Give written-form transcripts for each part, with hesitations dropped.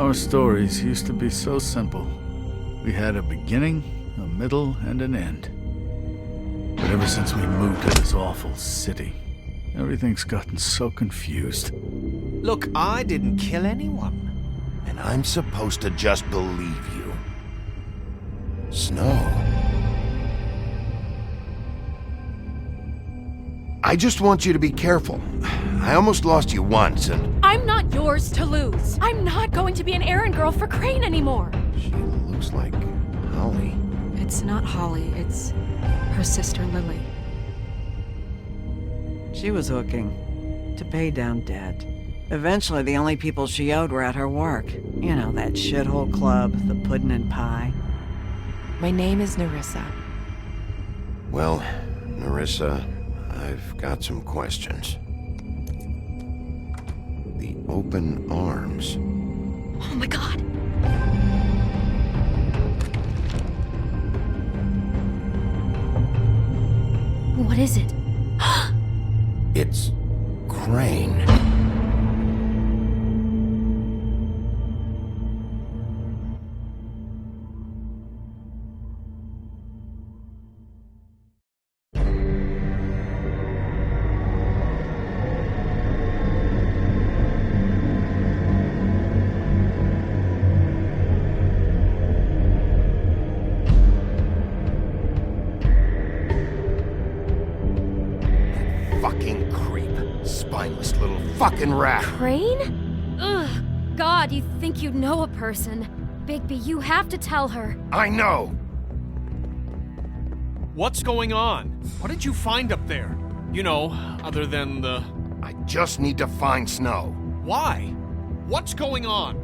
Our stories used to be so simple. We had a beginning, a middle, and an end. But ever since we moved to this awful city, everything's gotten so confused. Look, I didn't kill anyone. And I'm supposed to just believe you. Snow. I just want you to be careful. I almost lost you once, and... I'm not yours to lose. I'm not going to be an errand girl for Crane anymore. She looks like Holly. It's not Holly, it's her sister Lily. She was hooking to pay down debt. Eventually, the only people she owed were at her work. You know, that shithole club, the Puddin' and Pie. My name is Nerissa. Well, Nerissa, I've got some questions. The open arms. Oh my god. What is it? It's Crane. Fucking creep. Spineless little fucking rat. Crane? Ugh. God, you think you know a person. Bigby, you have to tell her. I know. What's going on? What did you find up there? You know, other than the... I just need to find Snow. Why? What's going on?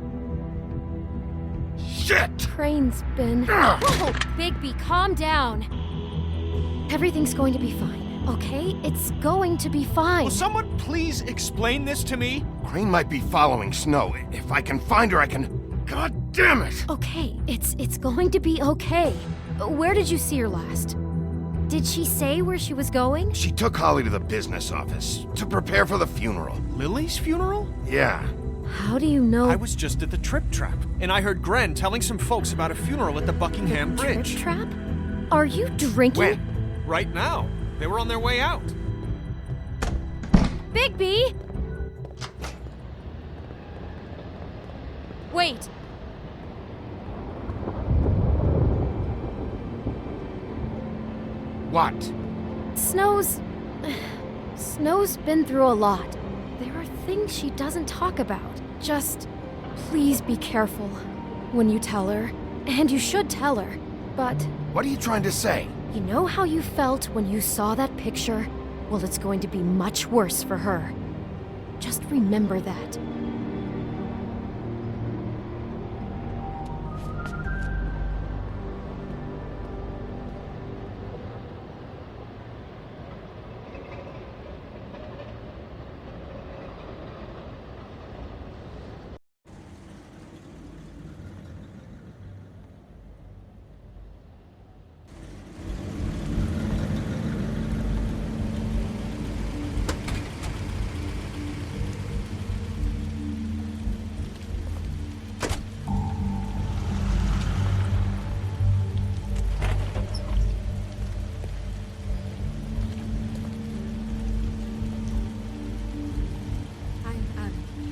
Shit! Crane's been... Whoa! Bigby, calm down. Everything's going to be fine, okay? It's going to be fine. Will someone please explain this to me? Crane might be following Snow. If I can find her, I can... God damn it! Okay, it's going to be okay. Where did you see her last? Did she say where she was going? She took Holly to the business office to prepare for the funeral. Lily's funeral? Yeah. How do you know? I was just at the Trip Trap, and I heard Gren telling some folks about a funeral at the Buckingham Bridge. Trip Trap? Are you drinking? When? Right now. They were on their way out. Bigby! Wait. What? Snow's been through a lot. There are things she doesn't talk about. Just please be careful when you tell her. And you should tell her. But What are you trying to say? you know how you felt when you saw that picture? Well, it's going to be much worse for her. Just remember that.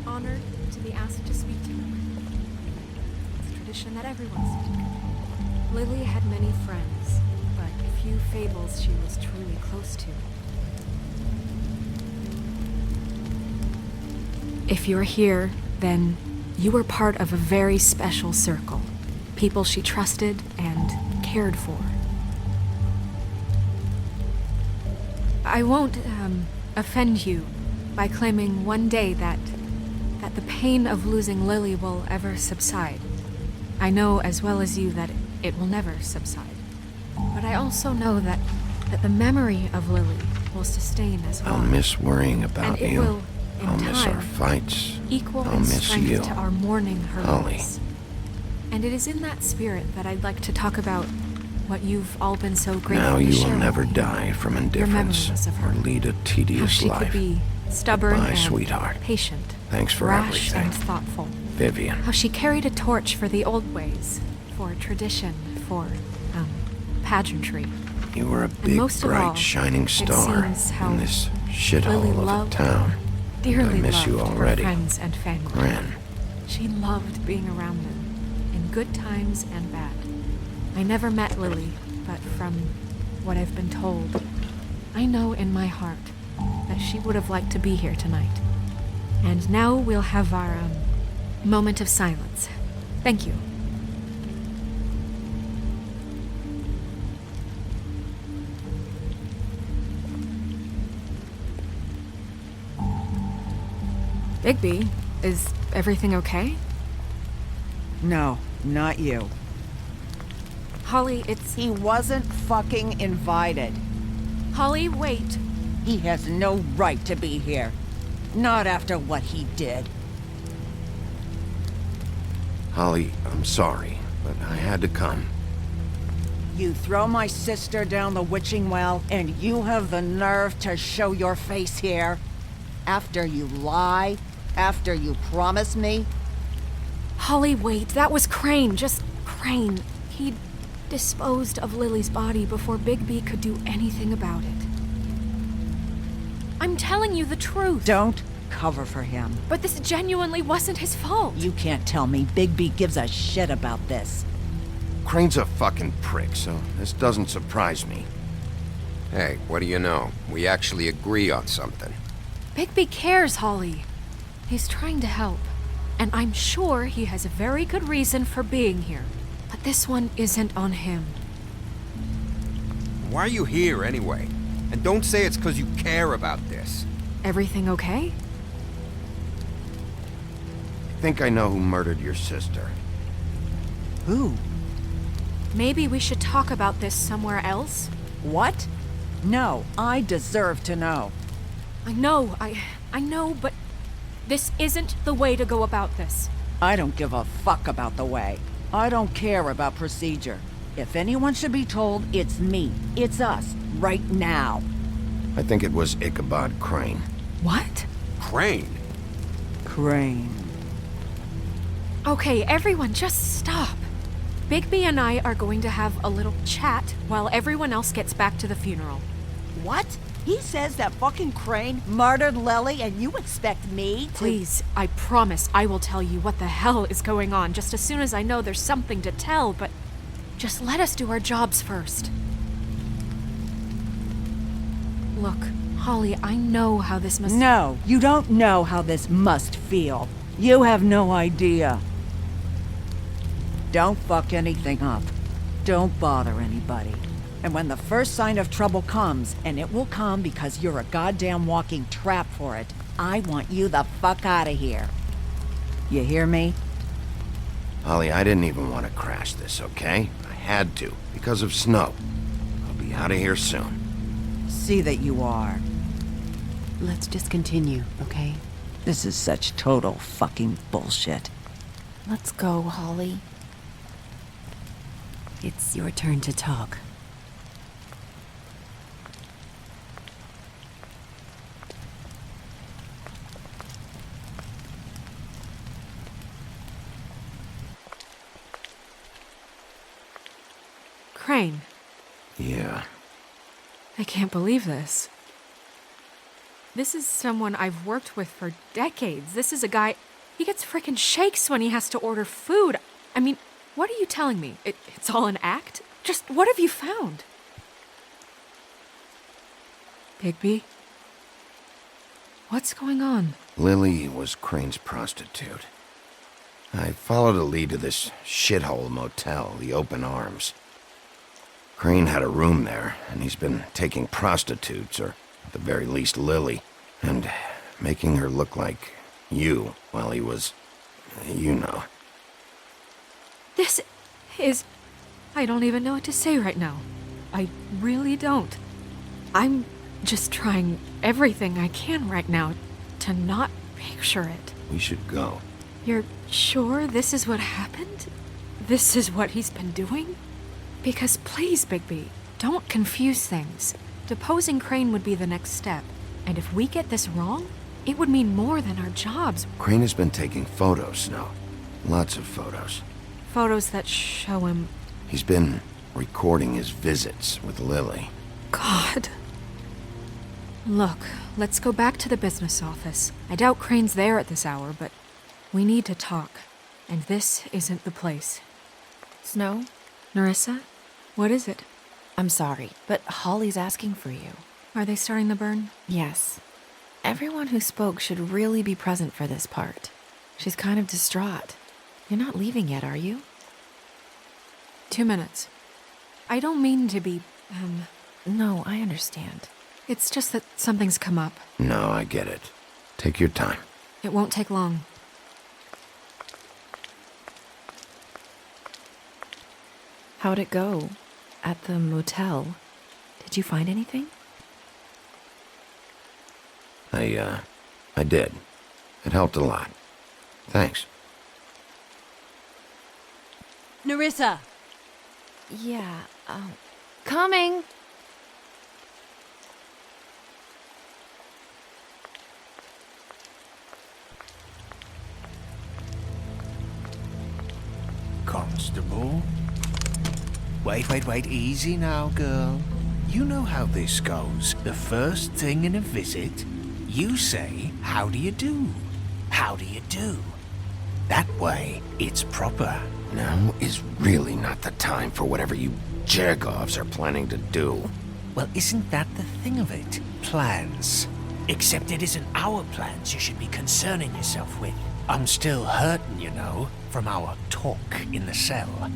Honored to be asked to speak to you. It's a tradition that everyone speak. Lily had many friends, but few fables she was truly close to. If you're here, then you were part of a very special circle. People she trusted and cared for. I won't offend you by claiming one day that the pain of losing Lily will ever subside. I know as well as you that it will never subside. But I also know that the memory of Lily will sustain as well. I'll miss worrying about and it you. will, in I'll time, miss our fights. equal I'll in miss strength you. to our mourning her Holly. loss. And it is in that spirit that I'd like to talk about what you've all been so grateful Now to you share will never with me. die from Your indifference memories of or her. lead a How tedious she life. could be stubborn Goodbye, and sweetheart. patient, Thanks for rash everything. and thoughtful. Vivian. How she carried a torch for the old ways, for tradition, for, pageantry. You were a big, most of bright, all, shining it star seems how in this Lily shithole of a loved, town. dearly I miss loved you already. her friends and family. Gran. She loved being around them, in good times and bad. I never met Lily, but from what I've been told, I know in my heart that she would have liked to be here tonight. And now we'll have our, moment of silence. Thank you. Bigby, is everything okay? No, not you. Holly, it's... He wasn't fucking invited. Holly, wait. He has no right to be here. Not after what he did. Holly, I'm sorry, but I had to come. You throw my sister down the witching well, and you have the nerve to show your face here? After you lie? After you promise me? Holly, wait. That was Crane. Just Crane. He'd disposed of Lily's body before Bigby could do anything about it. I'm telling you the truth. Don't cover for him. But this genuinely wasn't his fault. You can't tell me Bigby gives a shit about this. Crane's a fucking prick, so this doesn't surprise me. Hey, what do you know? We actually agree on something. Bigby cares, Holly. He's trying to help. And I'm sure he has a very good reason for being here. But this one isn't on him. Why are you here anyway? And don't say it's because you care about this. Everything okay? I think I know who murdered your sister. Who? Maybe we should talk about this somewhere else? What? No, I deserve to know. I know, but this isn't the way to go about this. I don't give a fuck about the way. I don't care about procedure. If anyone should be told, it's me. It's us. Right now. I think it was Ichabod Crane. What? Crane? Crane. Okay, everyone, just stop. Bigby and I are going to have a little chat while everyone else gets back to the funeral. What? He says that fucking Crane murdered Lily and you expect me to— Please, I promise I will tell you what the hell is going on just as soon as I know there's something to tell, but just let us do our jobs first. Look, Holly, I know how this must— No, you don't know how this must feel. You have no idea. Don't fuck anything up. Don't bother anybody. And when the first sign of trouble comes, and it will come because you're a goddamn walking trap for it, I want you the fuck out of here. You hear me? Holly, I didn't even want to crash this, okay? I had to, because of snow. I'll be out of here soon. See that you are. Let's just continue, okay? This is such total fucking bullshit. Let's go, Holly. It's your turn to talk. Crane, Yeah. I can't believe this. This is someone I've worked with for decades. This is a guy, he gets frickin' shakes when he has to order food. I mean, what are you telling me? It's all an act? Just what have you found? Bigby? What's going on? Lily was Crane's prostitute. I followed a lead to this shithole motel, the Open Arms. Crane had a room there, and he's been taking prostitutes, or at the very least Lily, and making her look like you while he was, you know. This is... I don't even know what to say right now. I really don't. I'm just trying everything I can right now to not picture it. We should go. You're sure this is what happened? This is what he's been doing? Because please, Bigby, don't confuse things. Deposing Crane would be the next step. And if we get this wrong, it would mean more than our jobs. Crane has been taking photos, Snow. Lots of photos. Photos that show him. He's been recording his visits with Lily. God. Look, let's go back to the business office. I doubt Crane's there at this hour, but we need to talk. And this isn't the place. Snow? Nerissa? What is it? I'm sorry, but Holly's asking for you. Are they starting the burn? Yes. Everyone who spoke should really be present for this part. She's kind of distraught. You're not leaving yet, are you? 2 minutes. I don't mean to be, No, I understand. It's just that something's come up. No, I get it. Take your time. It won't take long. How'd it go? At the motel? Did you find anything? I did. It helped a lot. Thanks. Nerissa! Yeah, coming! Constable? Wait, easy now, girl. You know how this goes. The first thing in a visit, you say, "How do you do? How do you do?" That way, it's proper. Now is really not the time for whatever you Jergovs are planning to do. Well, isn't that the thing of it? Plans. Except it isn't our plans you should be concerning yourself with. I'm still hurting, you know, from our talk in the cell.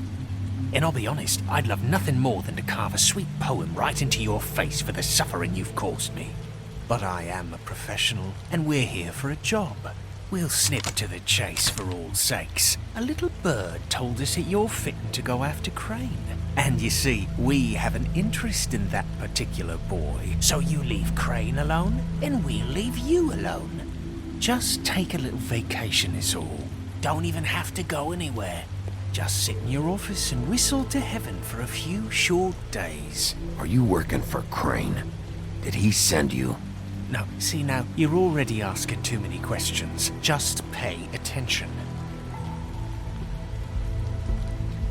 And I'll be honest, I'd love nothing more than to carve a sweet poem right into your face for the suffering you've caused me. But I am a professional, and we're here for a job. We'll snip to the chase for all sakes. A little bird told us that you're fitting to go after Crane. And you see, we have an interest in that particular boy. So you leave Crane alone, and we'll leave you alone. Just take a little vacation is all. Don't even have to go anywhere. Just sit in your office and whistle to heaven for a few short days. Are you working for Crane? Did he send you? No, see now, you're already asking too many questions. Just pay attention.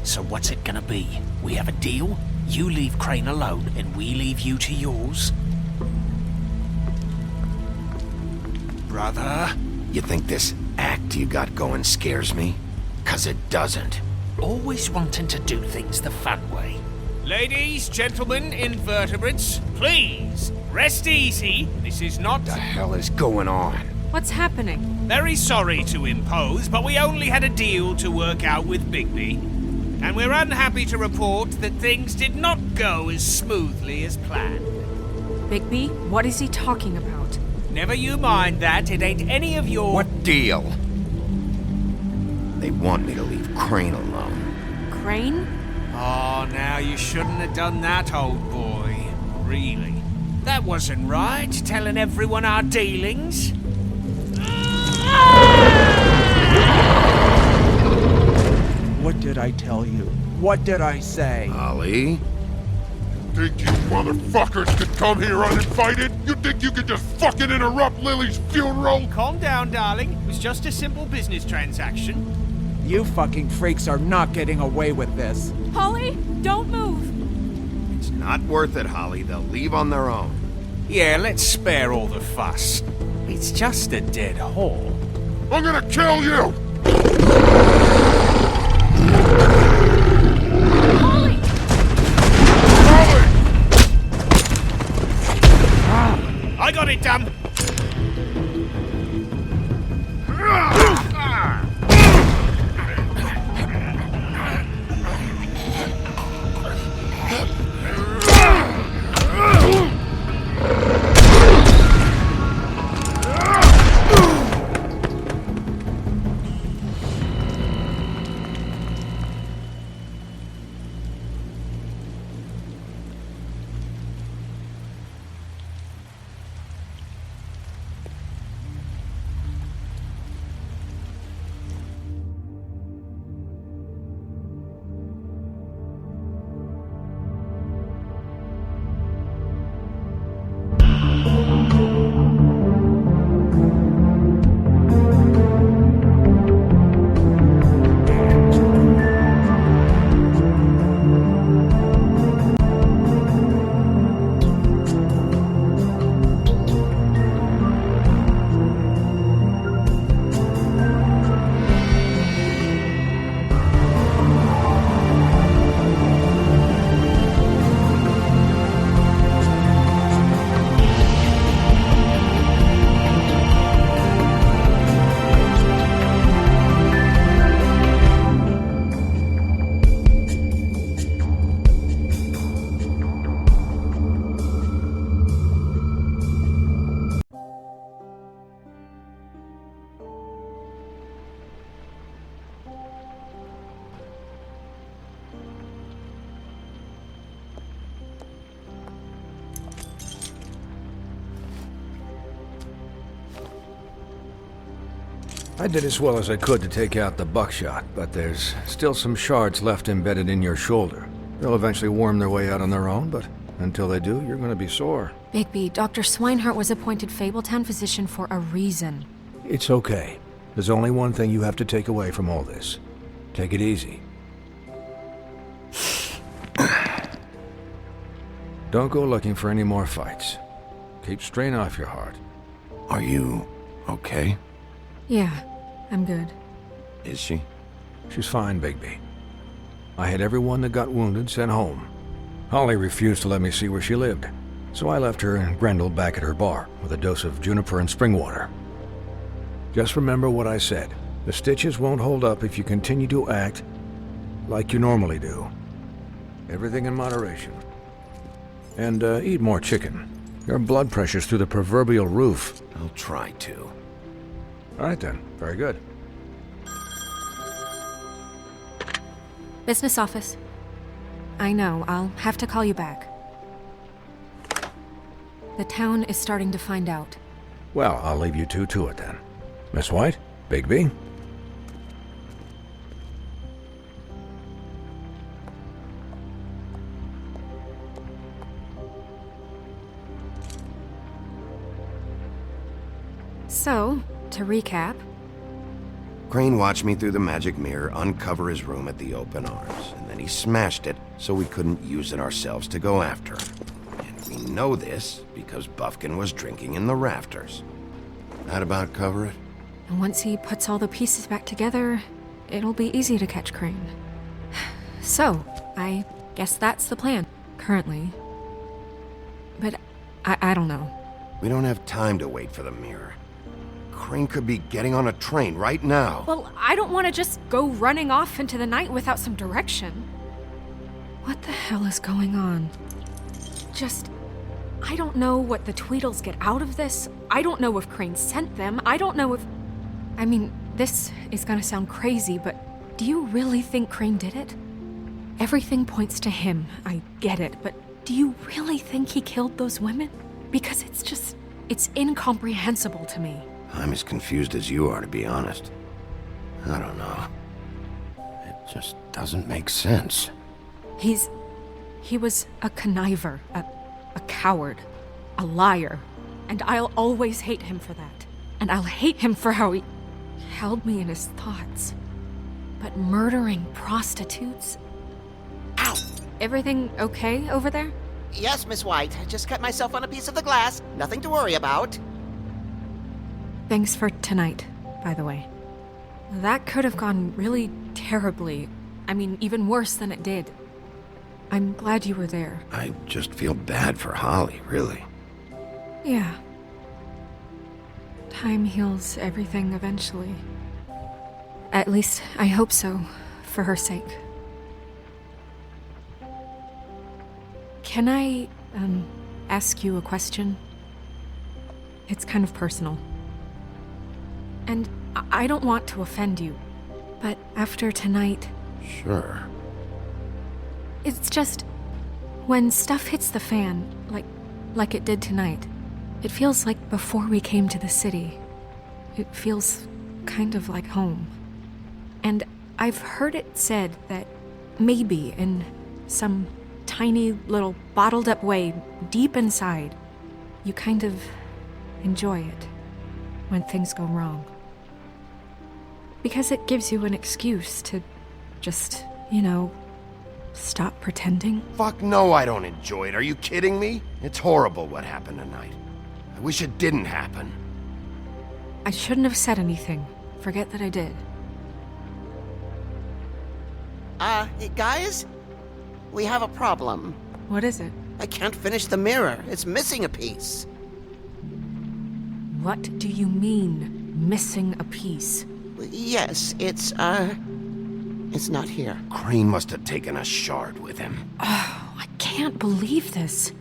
So what's it gonna be? We have a deal? You leave Crane alone and we leave you to yours? Brother? You think this act you got going scares me? 'Cause it doesn't. Always wanting to do things the fun way. Ladies, gentlemen, invertebrates, please, rest easy. This is not... What the hell is going on? What's happening? Very sorry to impose, but we only had a deal to work out with Bigby. And we're unhappy to report that things did not go as smoothly as planned. Bigby, what is he talking about? Never you mind that, it ain't any of your... What deal? They want me to leave Crane alone. Crane? Oh, now you shouldn't have done that, old boy. Really. That wasn't right, telling everyone our dealings. What did I tell you? What did I say? Holly? Think you motherfuckers could come here uninvited? You think you could just fucking interrupt Lily's funeral? Calm down, darling. It was just a simple business transaction. You fucking freaks are not getting away with this. Holly, don't move! It's not worth it, Holly. They'll leave on their own. Yeah, let's spare all the fuss. It's just a dead hole. I'm gonna kill you! Holly! Holly! I got it, damn! I did as well as I could to take out the buckshot, but there's still some shards left embedded in your shoulder. They'll eventually worm their way out on their own, but until they do, you're gonna be sore. Bigby, Dr. Swinehart was appointed Fabletown physician for a reason. It's okay. There's only one thing you have to take away from all this. Take it easy. Don't go looking for any more fights. Keep strain off your heart. Are you okay? Yeah, I'm good. Is she? She's fine, Bigby. I had everyone that got wounded sent home. Holly refused to let me see where she lived, so I left her and Grendel back at her bar with a dose of juniper and spring water. Just remember what I said. The stitches won't hold up if you continue to act like you normally do. Everything in moderation. And eat more chicken. Your blood pressure's through the proverbial roof. I'll try to. All right then. Very good. Business office. I know, I'll have to call you back. The town is starting to find out. Well, I'll leave you two to it then. Miss White? Bigby? So, to recap... Crane watched me through the magic mirror uncover his room at the open arms, and then he smashed it so we couldn't use it ourselves to go after him. And we know this because Buffkin was drinking in the rafters. That about cover it? And once he puts all the pieces back together, it'll be easy to catch Crane. So, I guess that's the plan, currently. But I don't know. We don't have time to wait for the mirror. Crane could be getting on a train right now. Well, I don't want to just go running off into the night without some direction. What the hell is going on? I don't know what the Tweedles get out of this. I don't know if Crane sent them. I don't know if... I mean, this is gonna sound crazy, but do you really think Crane did it? Everything points to him, I get it, but do you really think he killed those women? Because it's incomprehensible to me. I'm as confused as you are, to be honest. I don't know. It just doesn't make sense. He was a conniver, a coward, a liar, and I'll always hate him for that. And I'll hate him for how he held me in his thoughts. But murdering prostitutes? Ow! Everything okay over there? Yes, Miss White. I just cut myself on a piece of the glass. Nothing to worry about. Thanks for tonight, by the way. That could have gone really terribly. I mean, even worse than it did. I'm glad you were there. I just feel bad for Holly, really. Yeah. Time heals everything eventually. At least, I hope so, for her sake. Can I, ask you a question? It's kind of personal. And I don't want to offend you, but after tonight... Sure. It's just... when stuff hits the fan, like it did tonight, it feels like before we came to the city. It feels kind of like home. And I've heard it said that maybe in some tiny little bottled up way deep inside, you kind of enjoy it when things go wrong. Because it gives you an excuse to just, stop pretending. Fuck no, I don't enjoy it. Are you kidding me? It's horrible what happened tonight. I wish it didn't happen. I shouldn't have said anything. Forget that I did. Guys? We have a problem. What is it? I can't finish the mirror. It's missing a piece. What do you mean, missing a piece? Yes, it's not here. Crane must have taken a shard with him. Oh, I can't believe this.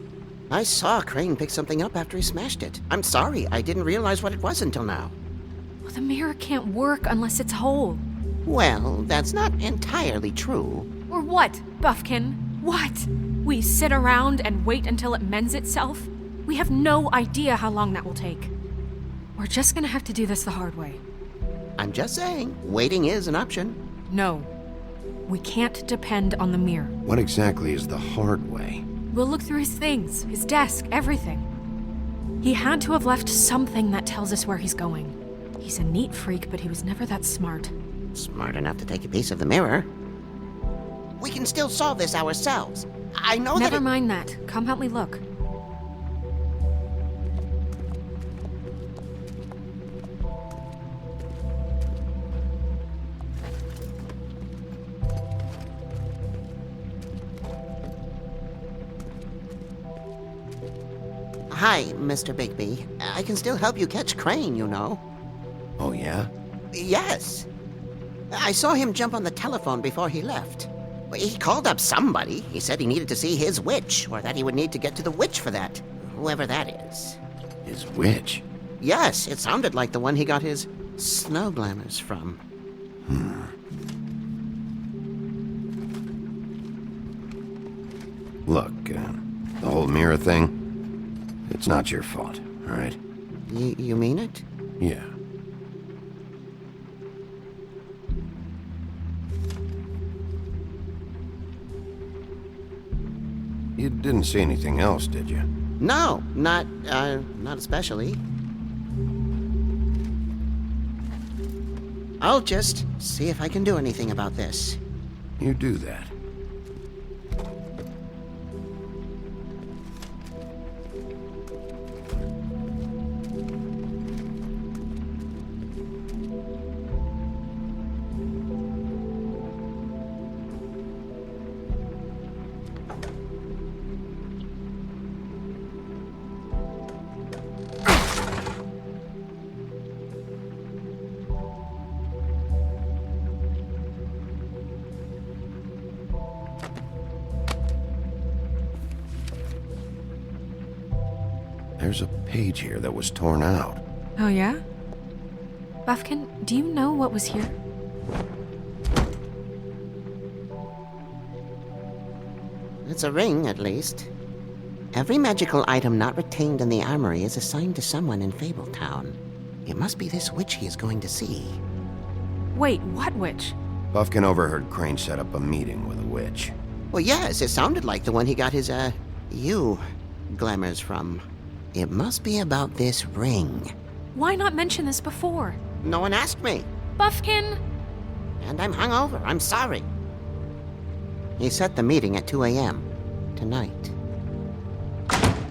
I saw Crane pick something up after he smashed it. I'm sorry, I didn't realize what it was until now. Well, the mirror can't work unless it's whole. Well, that's not entirely true. Or what, Buffkin? What? We sit around and wait until it mends itself? We have no idea how long that will take. We're just gonna have to do this the hard way. I'm just saying, waiting is an option. No. We can't depend on the mirror. What exactly is the hard way? We'll look through his things, his desk, everything. He had to have left something that tells us where he's going. He's a neat freak, but he was never that smart. Smart enough to take a piece of the mirror. We can still solve this ourselves. I know Never that mind that. Come help me look. Hi, Mr. Bigby. I can still help you catch Crane, you know. Oh, yeah? Yes. I saw him jump on the telephone before he left. He called up somebody. He said he needed to see his witch, or that he would need to get to the witch for that. Whoever that is. His witch? Yes, it sounded like the one he got his snow glamours from. Look, the whole mirror thing, it's not your fault, all right? You mean it? Yeah. You didn't see anything else, did you? No, not especially. I'll just see if I can do anything about this. You do that. There's a page here that was torn out. Oh, yeah? Buffkin, do you know what was here? It's a ring, at least. Every magical item not retained in the armory is assigned to someone in Fabletown. It must be this witch he is going to see. Wait, what witch? Buffkin overheard Crane set up a meeting with a witch. Well, yes, it sounded like the one he got his, glamours from. It must be about this ring. Why not mention this before? No one asked me. Buffkin! And I'm hungover. I'm sorry. He set the meeting at 2 a.m. tonight.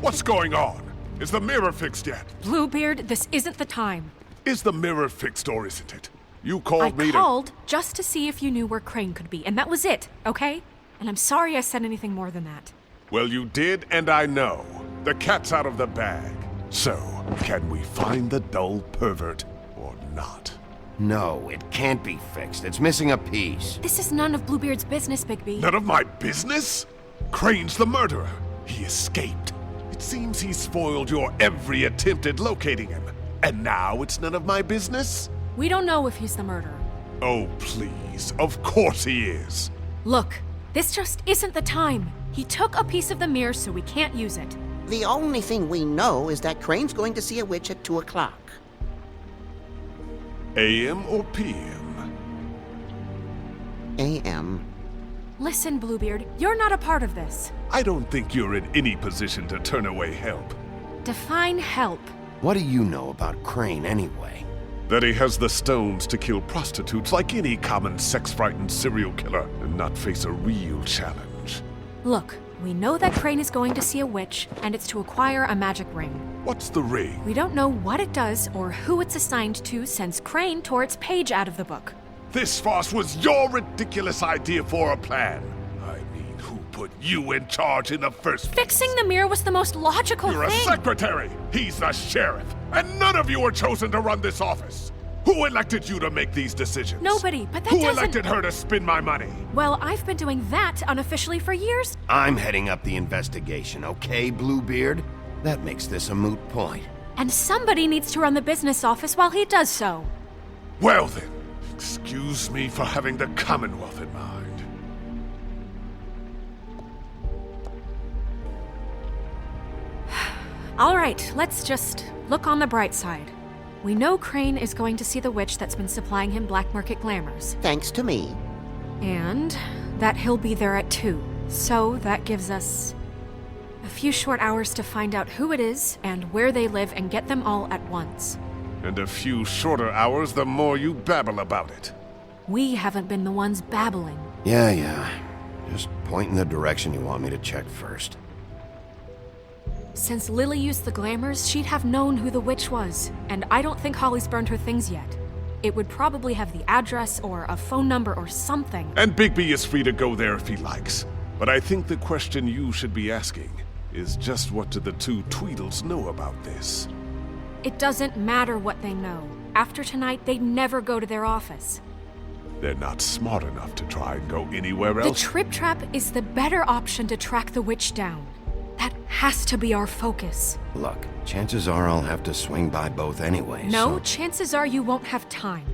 What's going on? Is the mirror fixed yet? Bluebeard, this isn't the time. Is the mirror fixed or isn't it? You called me I called just to see if you knew where Crane could be, and that was it, okay? And I'm sorry I said anything more than that. Well, you did, and I know. The cat's out of the bag. So, can we find the dull pervert or not? No, it can't be fixed. It's missing a piece. This is none of Bluebeard's business, Bigby. None of my business? Crane's the murderer. He escaped. It seems he spoiled your every attempt at locating him. And now it's none of my business? We don't know if he's the murderer. Oh, please. Of course he is. Look, this just isn't the time. He took a piece of the mirror, so we can't use it. The only thing we know is that Crane's going to see a witch at 2 o'clock. AM or PM? AM. Listen, Bluebeard, you're not a part of this. I don't think you're in any position to turn away help. Define help. What do you know about Crane anyway? That he has the stones to kill prostitutes like any common sex-frightened serial killer and not face a real challenge. Look, we know that Crane is going to see a witch, and it's to acquire a magic ring. What's the ring? We don't know what it does or who it's assigned to since Crane tore its page out of the book. This farce was your ridiculous idea for a plan. I mean, who put you in charge in the first place? Fixing the mirror was the most logical You're thing. a secretary! He's the sheriff! And none of you were chosen to run this office! Who elected you to make these decisions? Nobody, but that Who doesn't... elected her to spend my money? Well, I've been doing that unofficially for years. I'm heading up the investigation, okay, Bluebeard? That makes this a moot point. And somebody needs to run the business office while he does so. Well then, excuse me for having the Commonwealth in mind. All right, let's just look on the bright side. We know Crane is going to see the witch that's been supplying him black market glamours. Thanks to me. And that he'll be there at 2. So that gives us a few short hours to find out who it is and where they live and get them all at once. And a few shorter hours the more you babble about it. We haven't been the ones babbling. Yeah. Just point in the direction you want me to check first. Since Lily used the glamours, she'd have known who the witch was, and I don't think Holly's burned her things yet. It would probably have the address or a phone number or something. And Bigby is free to go there if he likes. But I think the question you should be asking is just what do the two Tweedles know about this? It doesn't matter what they know. After tonight, they'd never go to their office. They're not smart enough to try and go anywhere The else. Trip Trap is the better option to track the witch down. That has to be our focus. Look, chances are I'll have to swing by both anyway, No, so... chances are you won't have time.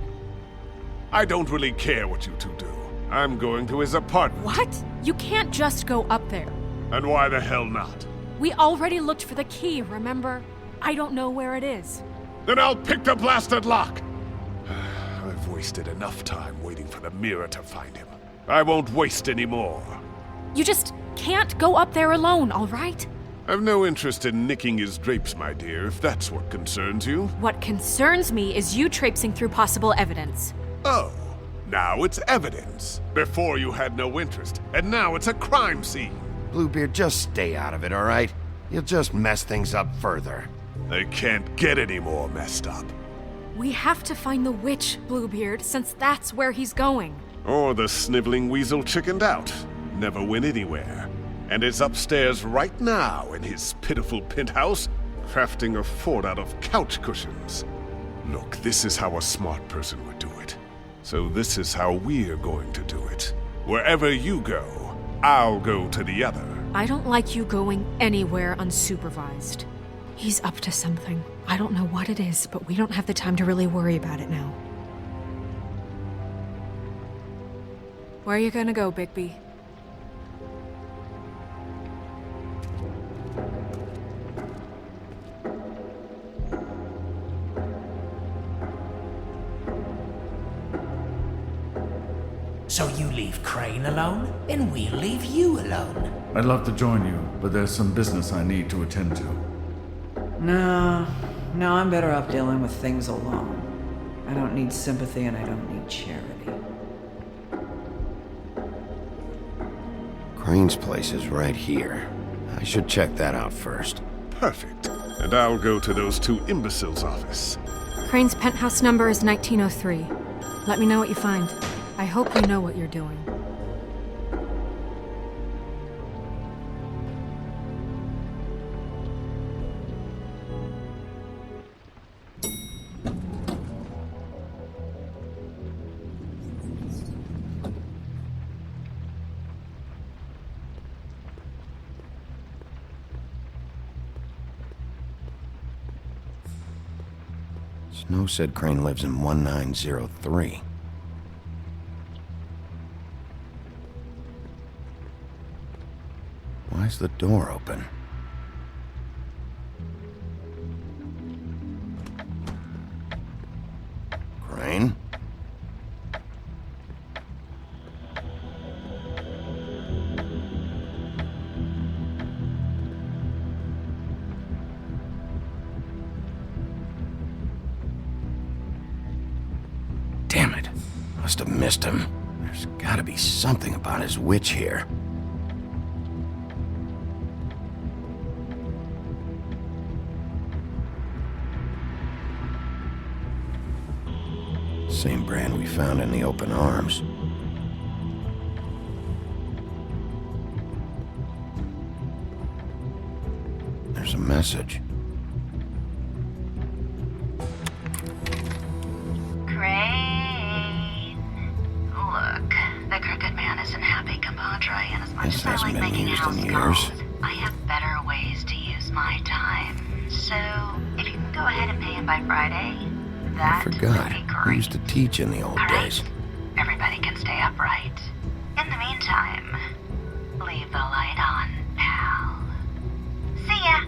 I don't really care what you two do. I'm going to his apartment. What? You can't just go up there. And why the hell not? We already looked for the key, remember? I don't know where it is. Then I'll pick the blasted lock! I've wasted enough time waiting for the mirror to find him. I won't waste any more. You just can't go up there alone, all right? I've no interest in nicking his drapes, my dear, if that's what concerns you. What concerns me is you traipsing through possible evidence. Oh, now it's evidence. Before you had no interest, and now it's a crime scene. Bluebeard, just stay out of it, all right? You'll just mess things up further. They can't get any more messed up. We have to find the witch, Bluebeard, since that's where he's going. Or the sniveling weasel chickened out. Never went anywhere. And is upstairs right now in his pitiful penthouse, crafting a fort out of couch cushions. Look, this is how a smart person would do it. So this is how we're going to do it. Wherever you go, I'll go to the other. I don't like you going anywhere unsupervised. He's up to something. I don't know what it is, but we don't have the time to really worry about it now. Where are you gonna go, Bigby? So you leave Crane alone, and we'll leave you alone. I'd love to join you, but there's some business I need to attend to. No, I'm better off dealing with things alone. I don't need sympathy and I don't need charity. Crane's place is right here. I should check that out first. Perfect. And I'll go to those two imbeciles' office. Crane's penthouse number is 1903. Let me know what you find. I hope you know what you're doing. Snow said Crane lives in 1903. Why's the door open? Crane? Damn it. Must have missed him. There's gotta be something about his witch here. Same brand we found in the open arms. There's a message. Crane. Look, the Crooked Man isn't happy, compadre, and as much This as I hasn't like been making used house in years. calls, I have better ways to use my time. So, if you can go ahead and pay him by Friday, I that forgot. would be I great. used to teach in the old days. Everybody can stay upright. In the meantime, leave the light on, pal. See ya!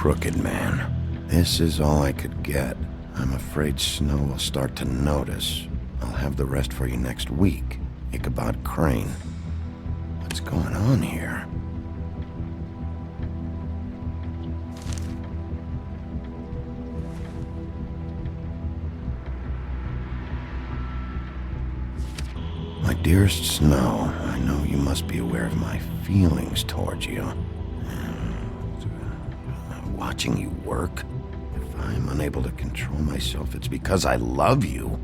crooked man. This is all I could get. I'm afraid Snow will start to notice. I'll have the rest for you next week. Ichabod Crane. What's going on here? My dearest Snow, I know you must be aware of my feelings towards you. Watching you work, if I'm unable to control myself, it's because I love you.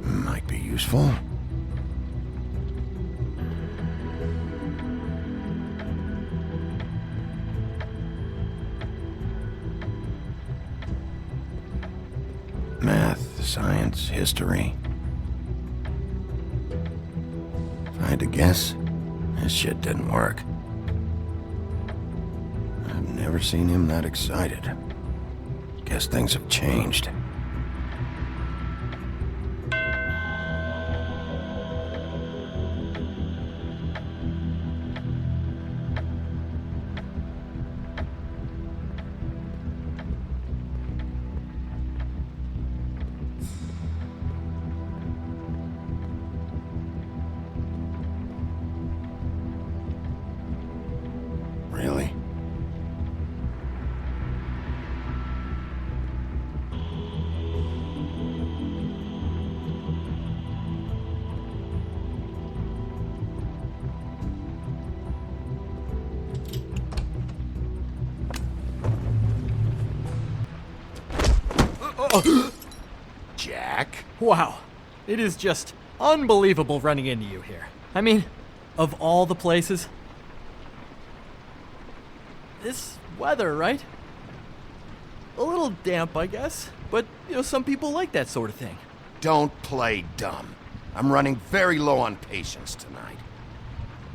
Might be useful. Math, science, history. If I had to guess, this shit didn't work. I've never seen him that excited. Guess things have changed. Really? Jack? Wow. It is just unbelievable running into you here. I mean, of all the places. This weather, right? A little damp, I guess. But, some people like that sort of thing. Don't play dumb. I'm running very low on patience tonight.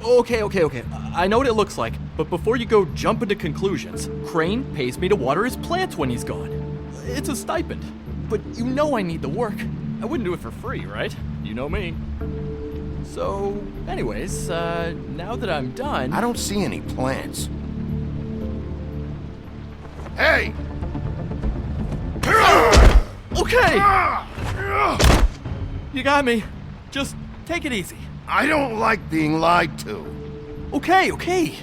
Okay. I know what it looks like, but before you go jumping to conclusions, Crane pays me to water his plants when he's gone. It's a stipend. But I need the work. I wouldn't do it for free, right? You know me. So, anyways, now that I'm done... I don't see any plants. Hey! Okay! You got me. Just take it easy. I don't like being lied to. Okay.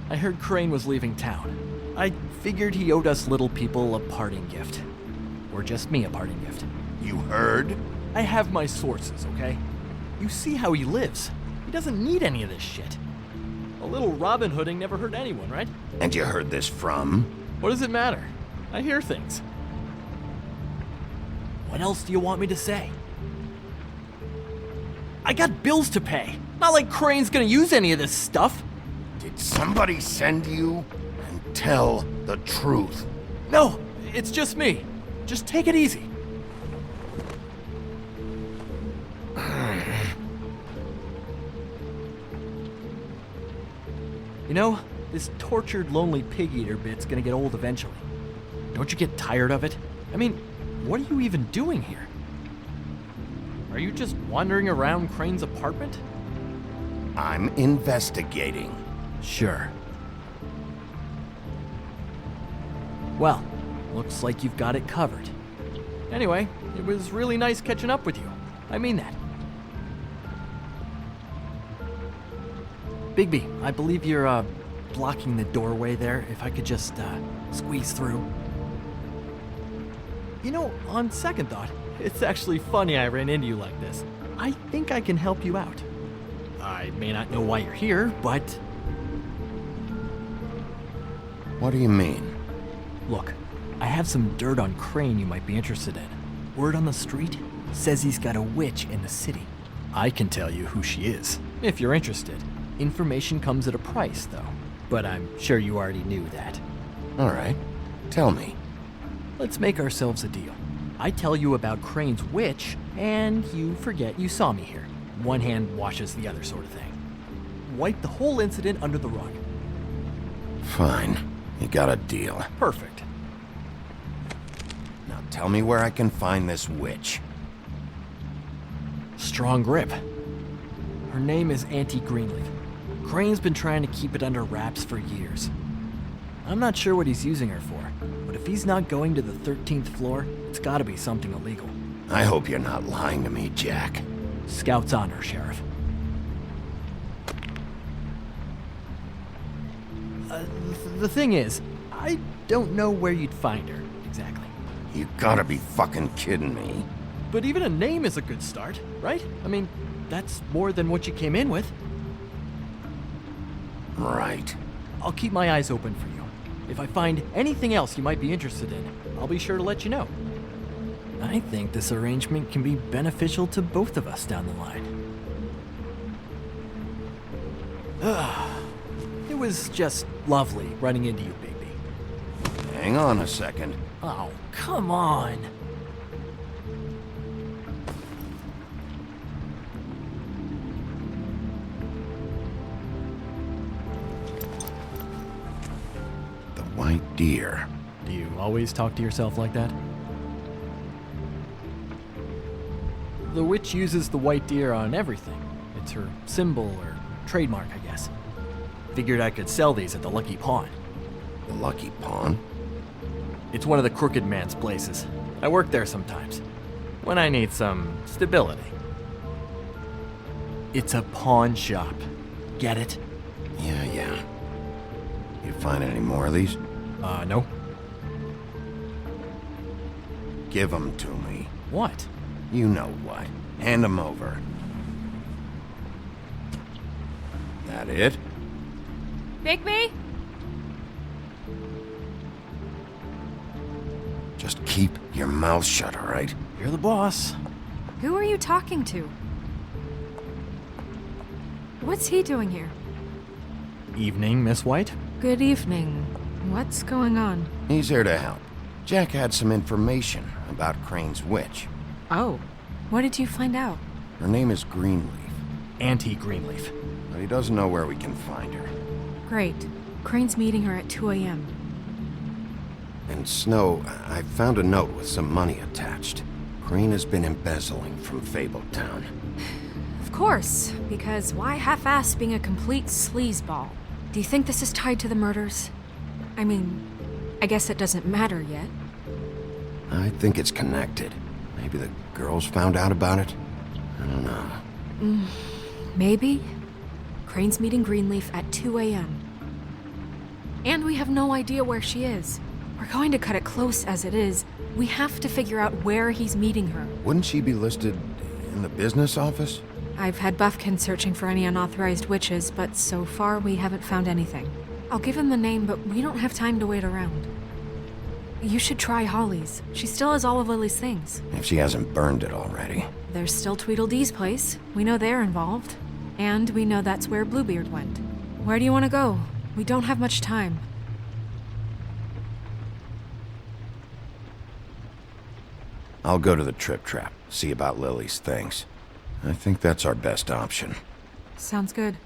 I heard Crane was leaving town. I figured he owed us little people a parting gift. Or just me a parting gift. You heard? I have my sources, okay? You see how he lives. He doesn't need any of this shit. A little Robin Hooding never hurt anyone, right? And you heard this from? What does it matter? I hear things. What else do you want me to say? I got bills to pay. Not like Crane's gonna use any of this stuff. Did somebody send you? And tell the truth. No, it's just me. Just take it easy. This tortured, lonely pig-eater bit's gonna get old eventually. Don't you get tired of it? I mean, what are you even doing here? Are you just wandering around Crane's apartment? I'm investigating. Sure. Well, looks like you've got it covered. Anyway, it was really nice catching up with you. I mean that. Bigby, I believe you're, blocking the doorway there. If I could just, squeeze through. On second thought, it's actually funny I ran into you like this. I think I can help you out. I may not know why you're here, but... What do you mean? Look, I have some dirt on Crane you might be interested in. Word on the street says he's got a witch in the city. I can tell you who she is, if you're interested. Information comes at a price, though. But I'm sure you already knew that. All right. Tell me. Let's make ourselves a deal. I tell you about Crane's witch, and you forget you saw me here. One hand washes the other sort of thing. Wipe the whole incident under the rug. Fine. You got a deal. Perfect. Tell me where I can find this witch. Strong grip. Her name is Auntie Greenleaf. Crane's been trying to keep it under wraps for years. I'm not sure what he's using her for, but if he's not going to the 13th floor, it's gotta be something illegal. I hope you're not lying to me, Jack. Scout's honor, Sheriff. The thing is, I don't know where you'd find her, exactly. You gotta be fucking kidding me. But even a name is a good start, right? I mean, that's more than what you came in with. Right. I'll keep my eyes open for you. If I find anything else you might be interested in, I'll be sure to let you know. I think this arrangement can be beneficial to both of us down the line. It was just lovely running into you, baby. Hang on a second. Oh, come on. The white deer. Do you always talk to yourself like that? The witch uses the white deer on everything. It's her symbol or trademark, I guess. Figured I could sell these at the Lucky Pawn. The Lucky Pawn? It's one of the crooked man's places. I work there sometimes, when I need some stability. It's a pawn shop. Get it? Yeah. You find any more of these? No. Give them to me. What? You know what. Hand them over. That it? Bigby? Just keep your mouth shut, all right? You're the boss. Who are you talking to? What's he doing here? Evening, Miss White. Good evening. What's going on? He's here to help. Jack had some information about Crane's witch. Oh, what did you find out? Her name is Greenleaf. Auntie Greenleaf. But he doesn't know where we can find her. Great. Crane's meeting her at 2 a.m. And Snow, I found a note with some money attached. Crane has been embezzling from Fabletown. Of course, because why half-ass being a complete sleazeball? Do you think this is tied to the murders? I mean, I guess it doesn't matter yet. I think it's connected. Maybe the girls found out about it? I don't know. Maybe. Crane's meeting Greenleaf at 2 a.m. And we have no idea where she is. We're going to cut it close as it is. We have to figure out where he's meeting her. Wouldn't she be listed in the business office? I've had Buffkin searching for any unauthorized witches, but so far we haven't found anything. I'll give him the name, but we don't have time to wait around. You should try Holly's. She still has all of Lily's things. If she hasn't burned it already. There's still Tweedledee's place. We know they're involved. And we know that's where Bluebeard went. Where do you want to go? We don't have much time. I'll go to the Trip Trap, see about Lily's things. I think that's our best option. Sounds good.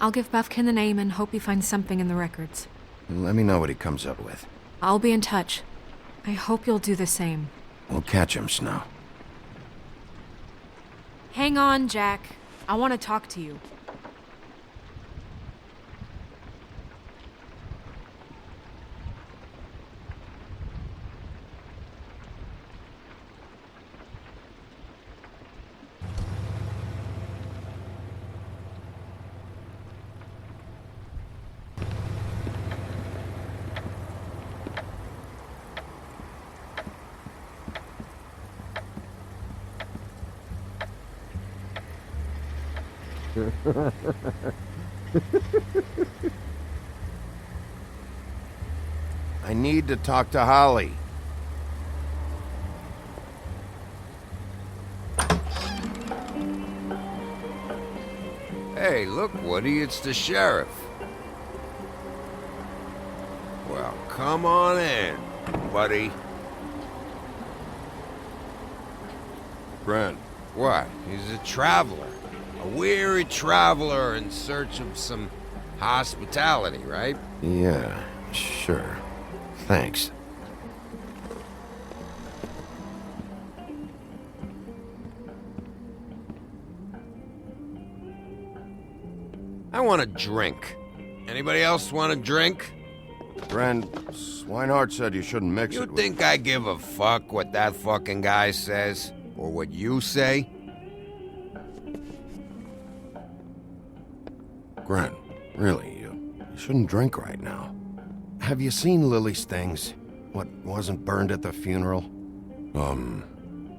I'll give Buffkin the name and hope he finds something in the records. Let me know what he comes up with. I'll be in touch. I hope you'll do the same. We'll catch him, Snow. Hang on, Jack. I want to talk to you. I need to talk to Holly. Hey, look, Woody, it's the sheriff. Well, come on in, buddy. Brent. What? He's a traveler. A weary traveler in search of some hospitality, right? Yeah, sure. Thanks. I want a drink. Anybody else want a drink? Gren, Swinehart said you shouldn't mix You it with... think I give a fuck what that fucking guy says? Or what you say? Gren, really, you shouldn't drink right now. Have you seen Lily's things? What wasn't burned at the funeral?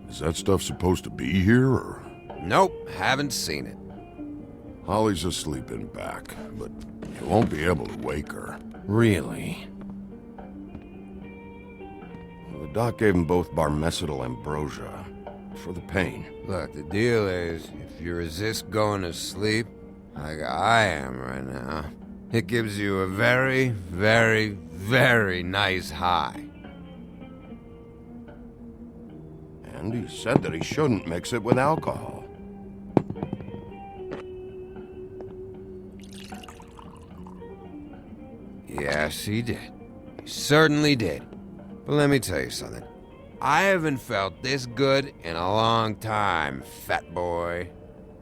Is that stuff supposed to be here, or...? Nope, haven't seen it. Holly's asleep in back, but you won't be able to wake her. Really? Well, the doc gave them both Barmecidal ambrosia for the pain. Look, the deal is, if you resist going to sleep, like I am right now, it gives you a very, very, very nice high. And he said that he shouldn't mix it with alcohol. Yes, he did. He certainly did. But let me tell you something. I haven't felt this good in a long time, fat boy.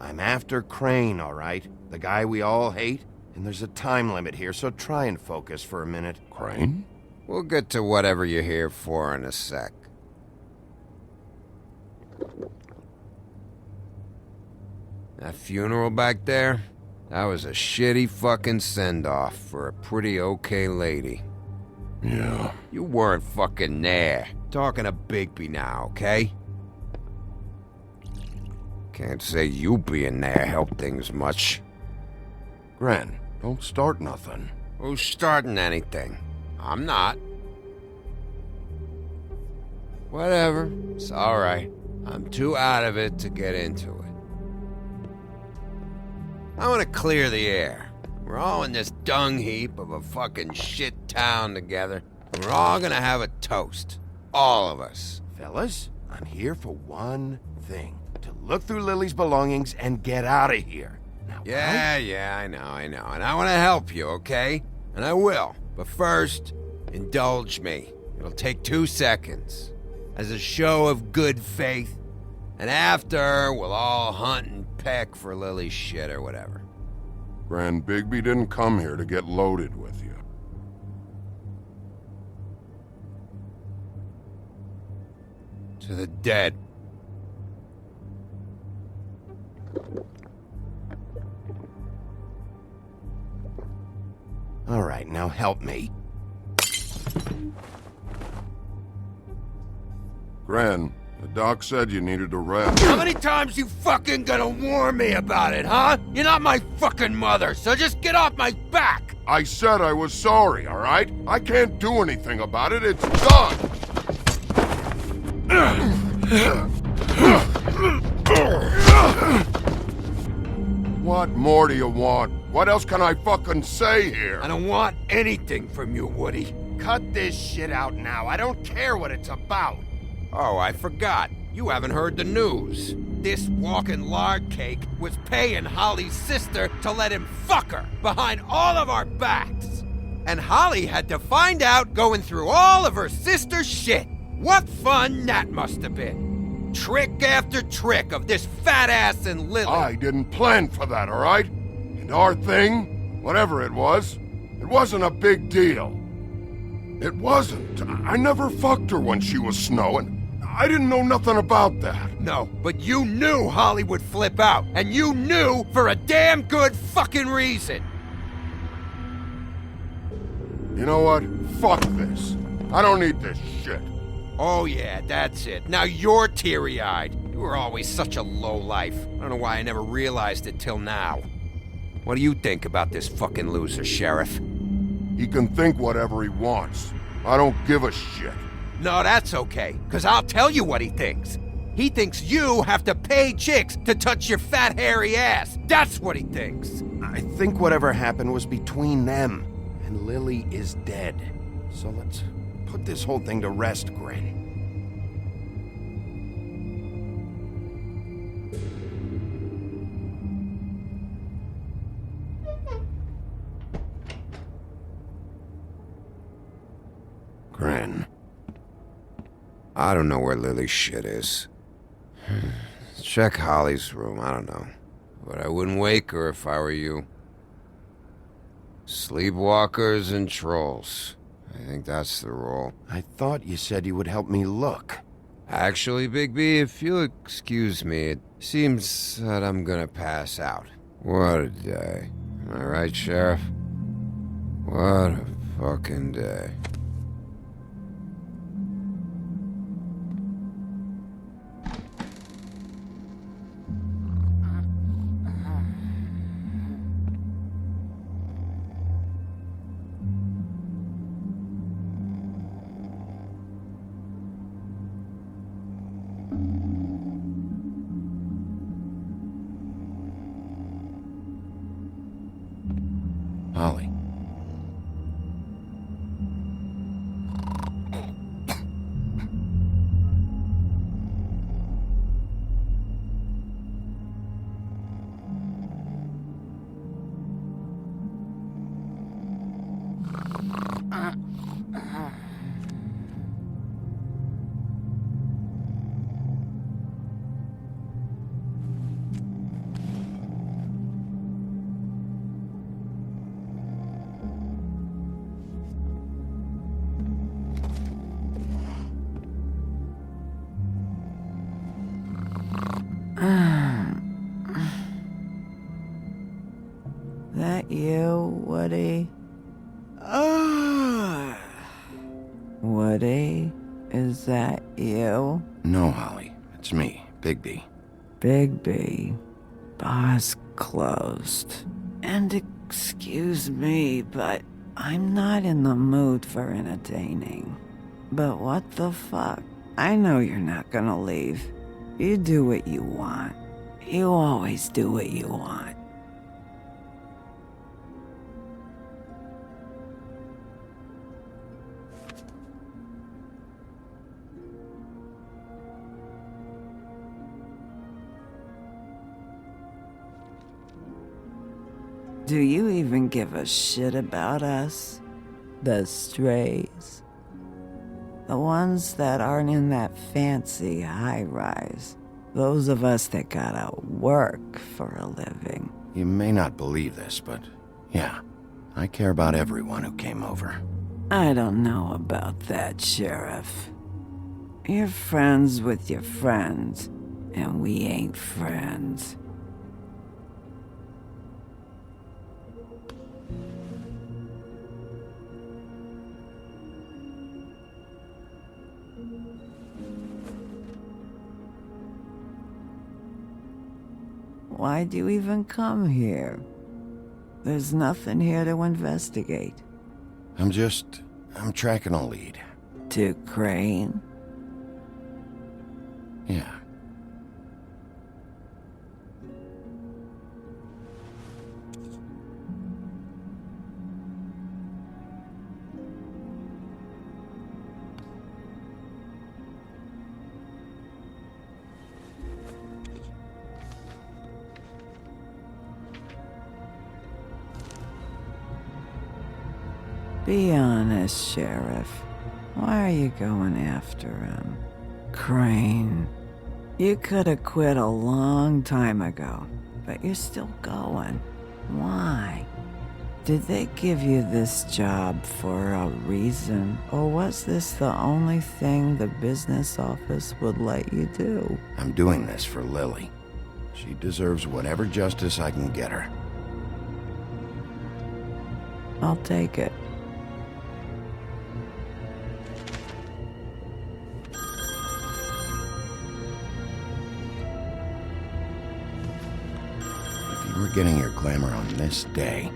I'm after Crane, all right? The guy we all hate? And there's a time limit here, so try and focus for a minute. Crane? We'll get to whatever you're here for in a sec. That funeral back there? That was a shitty fucking send-off for a pretty okay lady. Yeah. You weren't fucking there. Talking to Bigby now, okay? Can't say you being there helped things much. Gren, don't start nothing. Who's starting anything? I'm not. Whatever. It's alright. I'm too out of it to get into it. I want to clear the air. We're all in this dung heap of a fucking shit town together. And we're all gonna have a toast. All of us. Fellas, I'm here for one thing. To look through Lily's belongings and get out of here. Now, Yeah, I know. And I want to help you, okay? And I will. But first, indulge me. It'll take 2 seconds. As a show of good faith. And after, we'll all hunt and peck for Lily's shit or whatever. Gran Bigby didn't come here to get loaded with you. To the dead. All right, now help me. Gran, the doc said you needed a rest. How many times you fucking gonna warn me about it, huh? You're not my fucking mother, so just get off my back! I said I was sorry, all right? I can't do anything about it. It's done! What more do you want? What else can I fucking say here? I don't want anything from you, Woody. Cut this shit out now. I don't care what it's about. Oh, I forgot. You haven't heard the news. This walking lard cake was paying Holly's sister to let him fuck her behind all of our backs. And Holly had to find out going through all of her sister's shit. What fun that must have been. Trick after trick of this fat ass and Lily. I didn't plan for that, all right? And our thing, whatever it wasn't a big deal. It wasn't. I never fucked her when she was snowing. I didn't know nothing about that. No, but you knew Holly would flip out. And you knew for a damn good fucking reason. You know what? Fuck this. I don't need this shit. Oh yeah, that's it. Now you're teary-eyed. You were always such a lowlife. I don't know why I never realized it till now. What do you think about this fucking loser, Sheriff? He can think whatever he wants. I don't give a shit. No, that's okay, because I'll tell you what he thinks. He thinks you have to pay chicks to touch your fat, hairy ass. That's what he thinks. I think whatever happened was between them. And Lily is dead. So let's put this whole thing to rest, Gren. Gren. I don't know where Lily's shit is. Check Holly's room, I don't know. But I wouldn't wake her if I were you. Sleepwalkers and trolls. I think that's the role. I thought you said you would help me look. Actually, Bigby, if you'll excuse me, it seems that I'm gonna pass out. What a day. Am I right, Sheriff? What a fucking day. Holly. That you, Woody? Woody, is that you? No, Holly. It's me, Bigby. Bigby. Bar's closed. And excuse me, but I'm not in the mood for entertaining. But what the fuck? I know you're not gonna leave. You do what you want. You always do what you want. Do you even give a shit about us? The strays? The ones that aren't in that fancy high-rise. Those of us that gotta work for a living. You may not believe this, but yeah, I care about everyone who came over. I don't know about that, Sheriff. You're friends with your friends, and we ain't friends. Why'd you even come here? There's nothing here to investigate. I'm tracking a lead. To Crane? Yeah. Be honest, Sheriff. Why are you going after him? Crane. You could have quit a long time ago, but you're still going. Why? Did they give you this job for a reason, or was this the only thing the business office would let you do? I'm doing this for Lily. She deserves whatever justice I can get her. I'll take it. If you were getting your glamour on this day,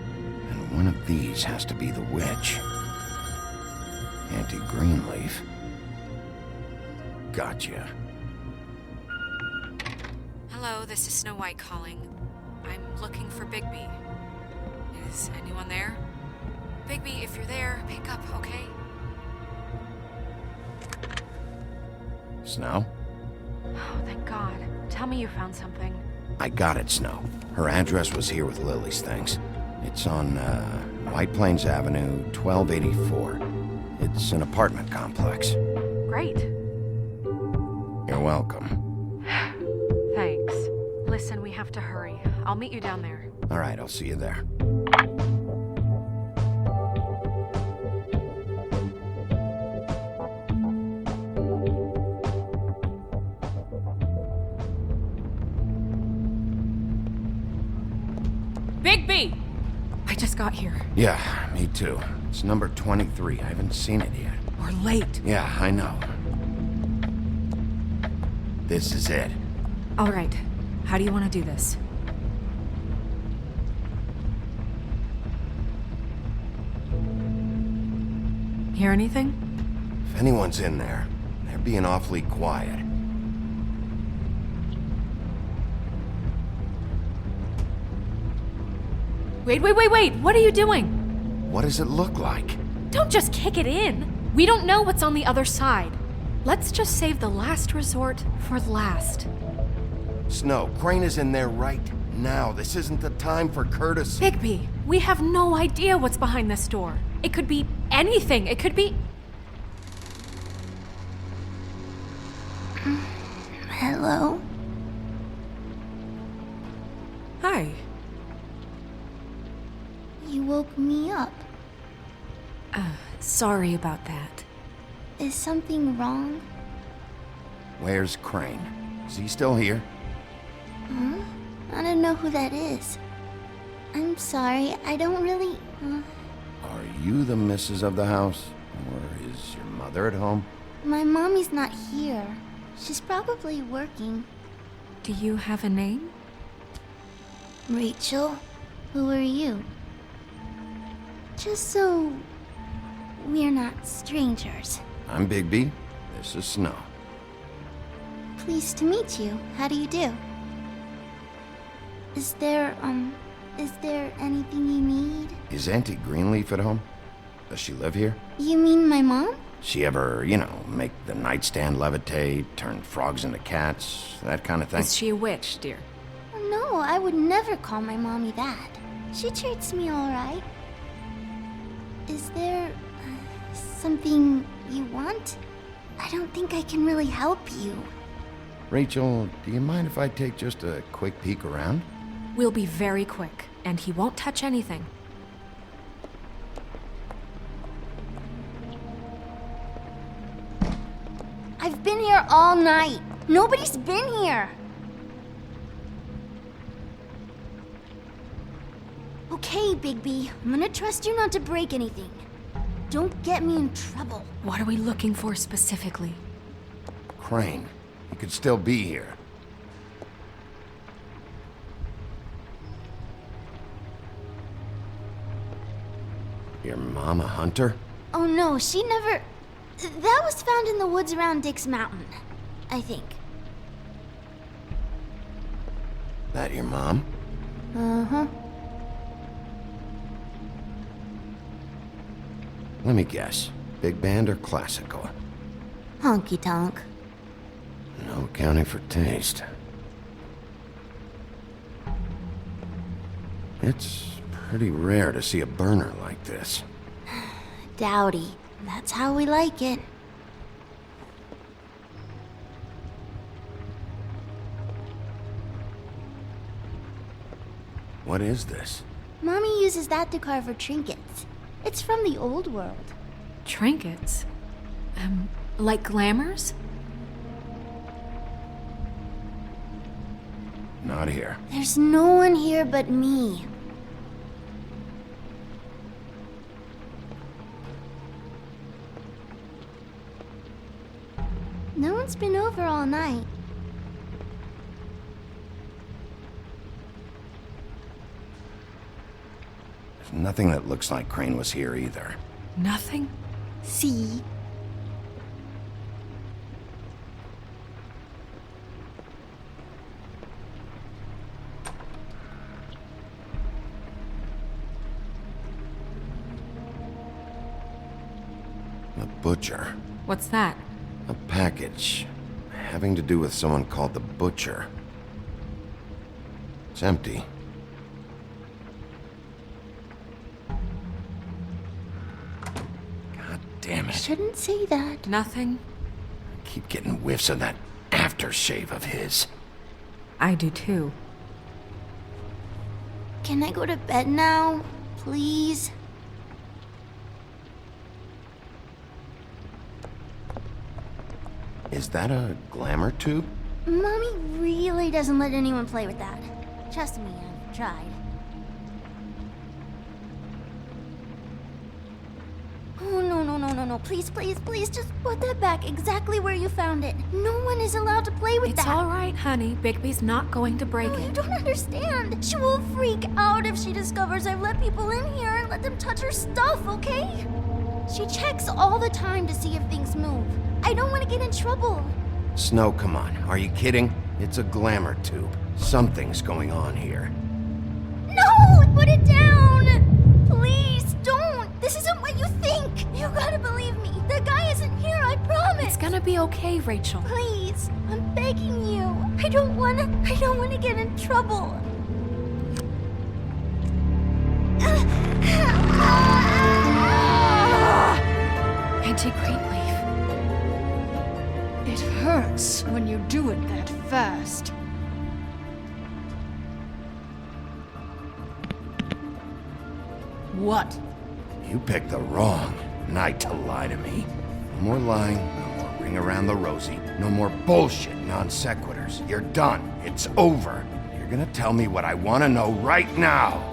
and one of these has to be the witch. Auntie Greenleaf. Gotcha. Hello, this is Snow White calling. I'm looking for Bigby. Is anyone there? Bigby, if you're there, pick up, okay? Snow? Oh, thank God. Tell me you found something. I got it, Snow. Her address was here with Lily's things. It's on, White Plains Avenue, 1284. It's an apartment complex. Great. You're welcome. Thanks. Listen, we have to hurry. I'll meet you down there. All right, I'll see you there. Bigby! I just got here. Yeah, me too. It's number 23. I haven't seen it yet. We're late. Yeah, I know. This is it. All right. How do you want to do this? Hear anything? If anyone's in there, they're being awfully quiet. Wait! What are you doing? What does it look like? Don't just kick it in. We don't know what's on the other side. Let's just save the last resort for last. Snow, Crane is in there right now. This isn't the time for courtesy. Bigby, we have no idea what's behind this door. It could be anything. It could be... Hello? Hi. You woke me up. Sorry about that. Is something wrong? Where's Crane? Is he still here? Huh? I don't know who that is. I'm sorry, I don't really... Are you the missus of the house? Or is your mother at home? My mommy's not here. She's probably working. Do you have a name? Rachel, who are you? Just so... we're not strangers. I'm Bigby. This is Snow. Pleased to meet you. How do you do? Is there anything you need? Is Auntie Greenleaf at home? Does she live here? You mean my mom? She ever, make the nightstand levitate, turn frogs into cats, that kind of thing? Is she a witch, dear? No, I would never call my mommy that. She treats me all right. Is there something you want? I don't think I can really help you. Rachel, do you mind if I take just a quick peek around? We'll be very quick, and he won't touch anything. I've been here all night. Nobody's been here. Okay, Bigby. I'm gonna trust you not to break anything. Don't get me in trouble. What are we looking for specifically? Crane. He could still be here. Your mom a hunter? Oh no, she never... That was found in the woods around Dick's Mountain, I think. That your mom? Uh-huh. Let me guess. Big band or classical? Honky tonk. No accounting for taste. It's pretty rare to see a burner like this. Dowdy. That's how we like it. What is this? Mommy uses that to carve her trinkets. It's from the old world. Trinkets? Like glamours? Not here. There's no one here but me. No one's been over all night. There's nothing that looks like Crane was here either. Nothing? See? The butcher. What's that? A package having to do with someone called the Butcher. It's empty. God damn it. Shouldn't say that. Nothing? Keep getting whiffs of that aftershave of his. I do too. Can I go to bed now? Please? Is that a glamour tube? Mommy really doesn't let anyone play with that. Trust me, I've tried. no, please, please, please, just put that back exactly where you found it. No one is allowed to play with It's that. all right, honey. Bigby's not going to break No, you it. don't understand. She will freak out if she discovers I've let people in here and let them touch her stuff, okay? She checks all the time to see if things move. I don't want to get in trouble. Snow, come on. Are you kidding? It's a glamour tube. Something's going on here. No! Put it down! Please, don't! This isn't what you think! You gotta believe me. The guy isn't here, I promise! It's gonna be okay, Rachel. Please, I'm begging you. I don't wanna get in trouble. Auntie Greenleaf. It hurts when you do it that fast. What? You picked the wrong night to lie to me. No more lying, no more ring around the rosy, no more bullshit non sequiturs. You're done. It's over. You're gonna tell me what I wanna know right now.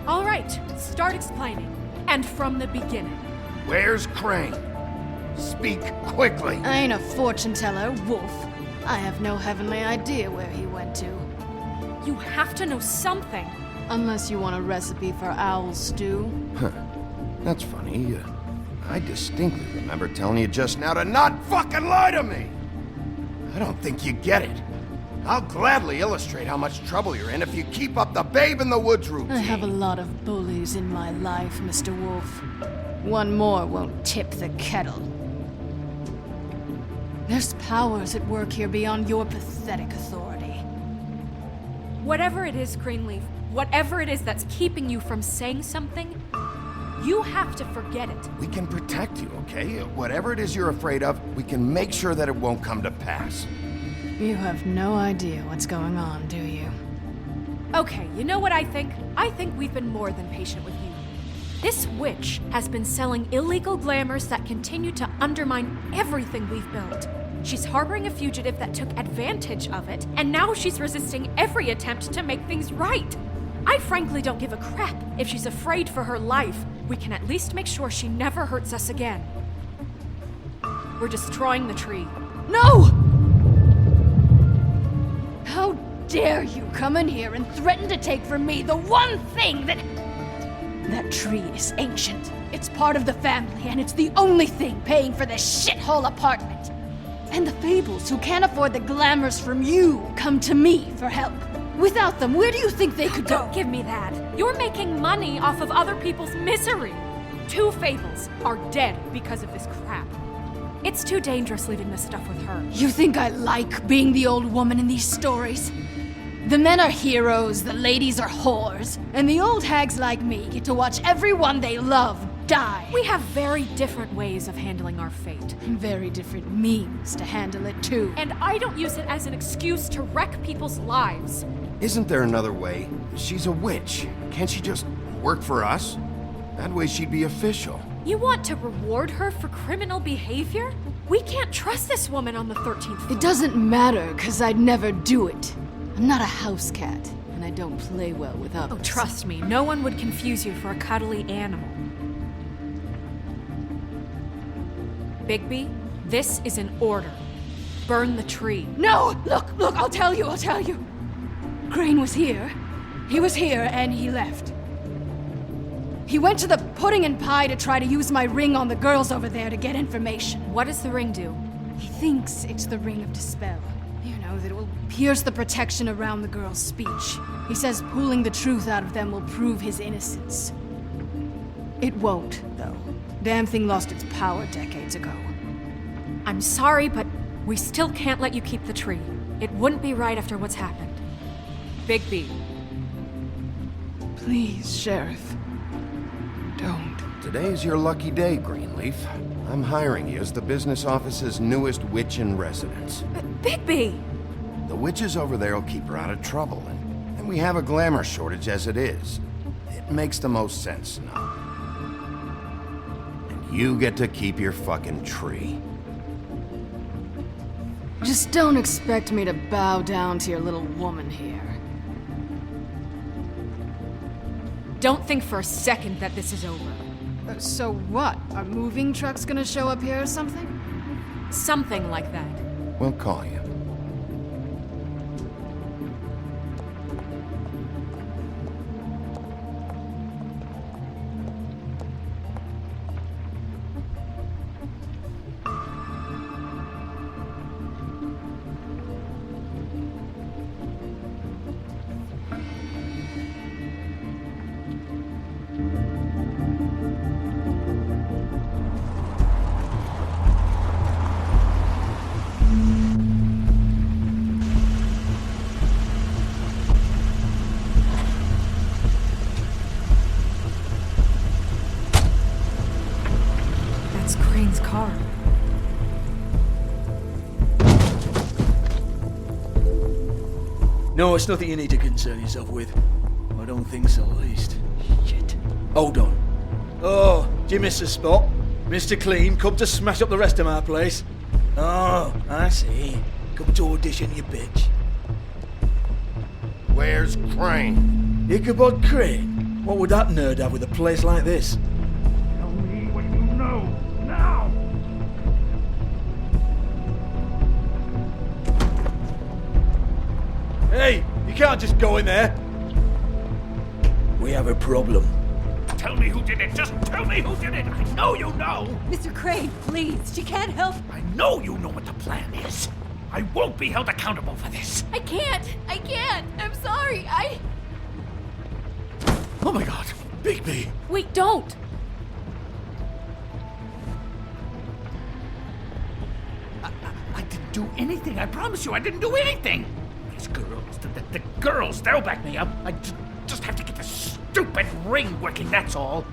All right, start explaining. And from the beginning. Where's Crane? Speak quickly. I ain't a fortune teller, Wolf. I have no heavenly idea where he went to. You have to know something. Unless you want a recipe for owl stew. Huh. That's funny. I distinctly remember telling you just now to not fucking lie to me! I don't think you get it. I'll gladly illustrate how much trouble you're in if you keep up the Babe in the Woods routine. I have a lot of bullies in my life, Mr. Wolf. One more won't tip the kettle. There's powers at work here beyond your pathetic authority. Whatever it is, Greenleaf, whatever it is that's keeping you from saying something, you have to forget it. We can protect you, okay? Whatever it is you're afraid of, we can make sure that it won't come to pass. You have no idea what's going on, do you? Okay, you know what I think? I think we've been more than patient with you. This witch has been selling illegal glamours that continue to undermine everything we've built. She's harboring a fugitive that took advantage of it, and now she's resisting every attempt to make things right. I frankly don't give a crap if she's afraid for her life. We can at least make sure she never hurts us again. We're destroying the tree. No! How dare you come in here and threaten to take from me the one thing that... That tree is ancient. It's part of the family, and it's the only thing paying for this shithole apartment. And the Fables, who can't afford the glamours from you, come to me for help. Without them, where do you think they could go? Don't give me that. You're making money off of other people's misery. 2 Fables are dead because of this crap. It's too dangerous leaving this stuff with her. You think I like being the old woman in these stories? The men are heroes, the ladies are whores, and the old hags like me get to watch everyone they love die. We have very different ways of handling our fate. And very different means to handle it, too. And I don't use it as an excuse to wreck people's lives. Isn't there another way? She's a witch. Can't she just work for us? That way she'd be official. You want to reward her for criminal behavior? We can't trust this woman on the 13th floor. It doesn't matter, because I'd never do it. I'm not a house cat, and I don't play well with others. Oh, trust me, no one would confuse you for a cuddly animal. Bigby, this is an order. Burn the tree. No! Look, I'll tell you. Crane was here. He was here, and he left. He went to the pudding and pie to try to use my ring on the girls over there to get information. What does the ring do? He thinks it's the ring of dispel. You know, that it will pierce the protection around the girls' speech. He says pulling the truth out of them will prove his innocence. It won't, though. Damn thing lost its power decades ago. I'm sorry, but we still can't let you keep the tree. It wouldn't be right after what's happened. Bigby. Please, Sheriff. Don't. Today's your lucky day, Greenleaf. I'm hiring you as the business office's newest witch in residence. Bigby! The witches over there will keep her out of trouble, and we have a glamour shortage as it is. It makes the most sense now. And you get to keep your fucking tree. Just don't expect me to bow down to your little woman here. Don't think for a second that this is over. So what? Are moving trucks gonna show up here or something? Something like that. We'll call you. That's Crane's car. No, it's nothing you need to concern yourself with. I don't think so, at least. Shit. Hold on. Oh, do you miss the spot? Mr. Clean, come to smash up the rest of my place. Oh, I see. Come to audition, you bitch. Where's Crane? Ichabod Crane? What would that nerd have with a place like this? Tell me what you know, now! Hey, you can't just go in there. We have a problem. Tell me who did it! Just tell me who did it! I know you know! Mr. Crane, please, she can't help. I know you know what the plan is. I won't be held accountable for this. I can't! I'm sorry, Oh my god, Bigby! Wait, don't! I didn't do anything. I promise you, I didn't do anything. These girls, the girls, they'll back me up. I just have to get this stupid ring working, that's all.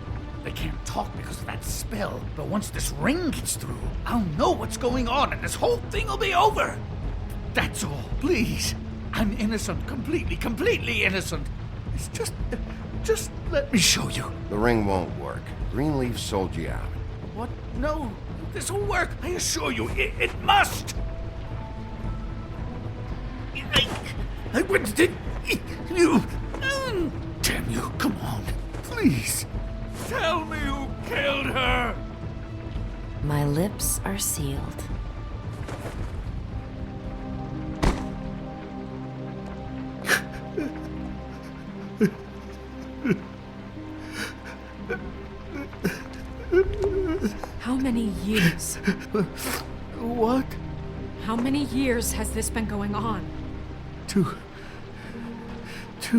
They can't talk because of that spell, but once this ring gets through, I'll know what's going on and this whole thing will be over. That's all, please. I'm innocent, completely innocent. It's just let me show you. The ring won't work. Greenleaf sold you out. What? No, this will work. I assure you, it must. I wouldn't. You. Damn you! Come on, please. Tell me who killed her. My lips are sealed. How many years? What? How many years has this been going on? Too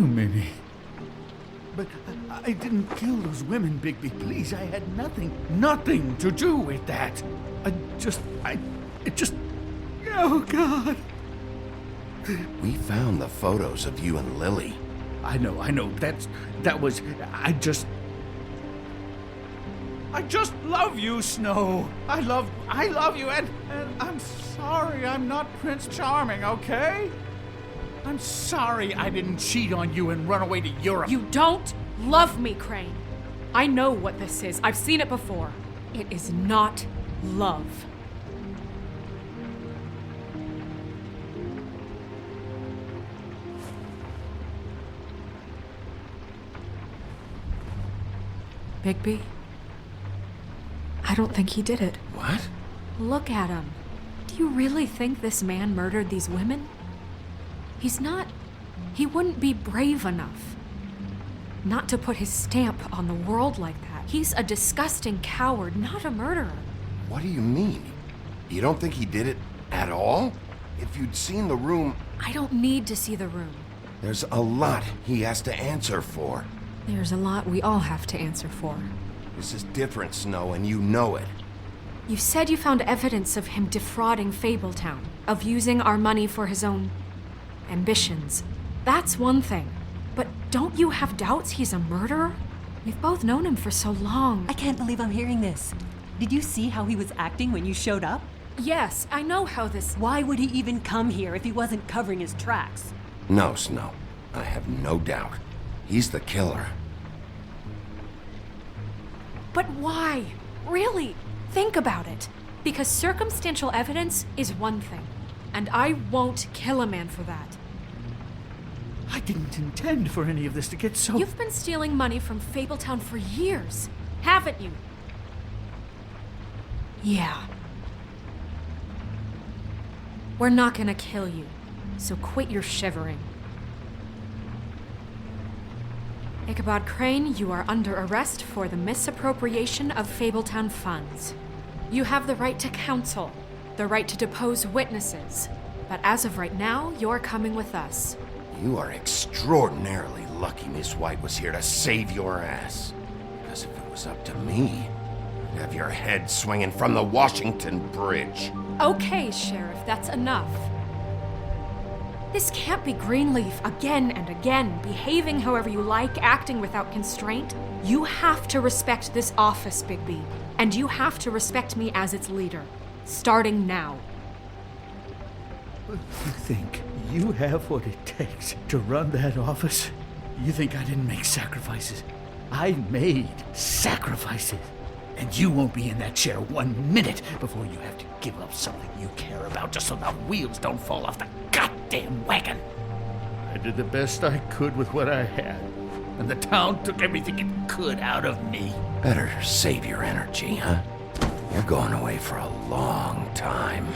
many. But I didn't kill those women, Bigby. Please, I had nothing to do with that. It just... Oh, God. We found the photos of you and Lily. I know. I just love you, Snow. I love you, and I'm sorry I'm not Prince Charming, okay? I'm sorry I didn't cheat on you and run away to Europe. You don't love me, Crane. I know what this is. I've seen it before. It is not love. Bigby? I don't think he did it. What? Look at him. Do you really think this man murdered these women? He wouldn't be brave enough not to put his stamp on the world like that. He's a disgusting coward, not a murderer. What do you mean? You don't think he did it at all? If you'd seen the room... I don't need to see the room. There's a lot he has to answer for. There's a lot we all have to answer for. This is different, Snow, and you know it. You said you found evidence of him defrauding Fabletown, of using our money for his own ambitions. That's one thing. But don't you have doubts he's a murderer? We've both known him for so long. I can't believe I'm hearing this. Did you see how he was acting when you showed up? Yes, I know how this... Why would he even come here if he wasn't covering his tracks? No, Snow. I have no doubt. He's the killer. But why? Really? Think about it. Because circumstantial evidence is one thing. And I won't kill a man for that. I didn't intend for any of this to get so... You've been stealing money from Fabletown for years, haven't you? Yeah. We're not gonna kill you, so quit your shivering. Ichabod Crane, you are under arrest for the misappropriation of Fabletown funds. You have the right to counsel, the right to depose witnesses, but as of right now, you're coming with us. You are extraordinarily lucky Miss White was here to save your ass. Because if it was up to me, I'd have your head swinging from the Washington Bridge. Okay, Sheriff, that's enough. This can't be Greenleaf again and again, behaving however you like, acting without constraint. You have to respect this office, Bigby, and you have to respect me as its leader, starting now. You think you have what it takes to run that office? You think I didn't make sacrifices? I made sacrifices. And you won't be in that chair 1 minute before you have to give up something you care about just so the wheels don't fall off the goddamn wagon. I did the best I could with what I had, and the town took everything it could out of me. Better save your energy, huh? You're going away for a long time.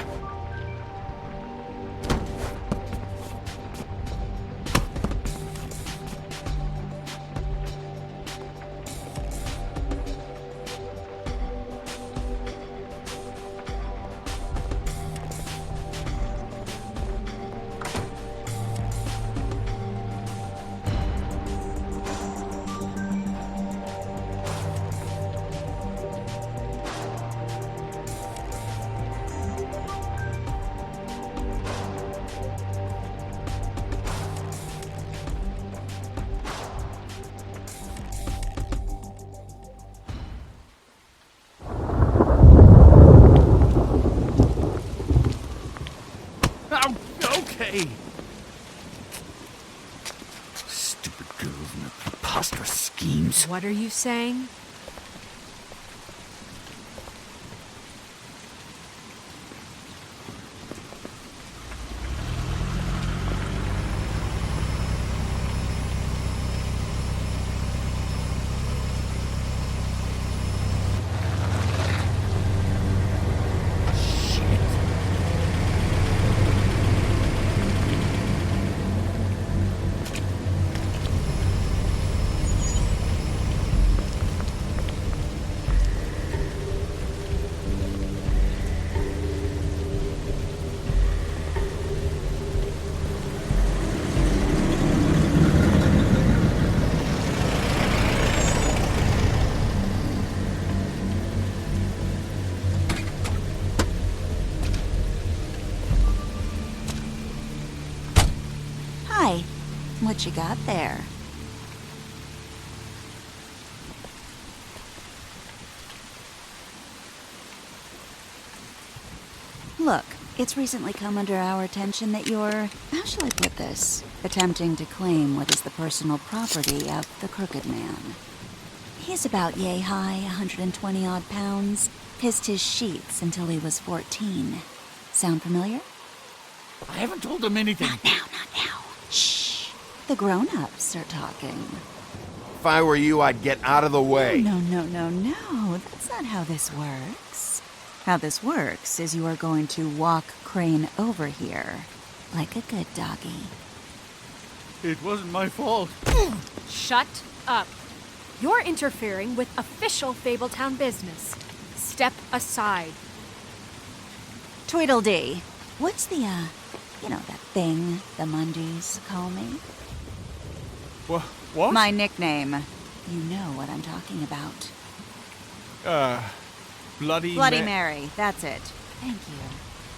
Okay. Stupid girls and their preposterous schemes. What are you saying? Hi. What you got there? Look, it's recently come under our attention that you're, how shall I put this, attempting to claim what is the personal property of the Crooked Man. He's about yay high, 120 odd pounds, pissed his sheets until he was 14. Sound familiar? I haven't told him anything. Not now. Shh. The grown-ups are talking. If I were you, I'd get out of the way. No. That's not how this works. How this works is you are going to walk Crane over here, like a good doggy. It wasn't my fault. Shut up. You're interfering with official Fabletown business. Step aside. Tweedledee. What's the, that thing the Mundies call me? What? My nickname. You know what I'm talking about. Bloody Mary, that's it. Thank you.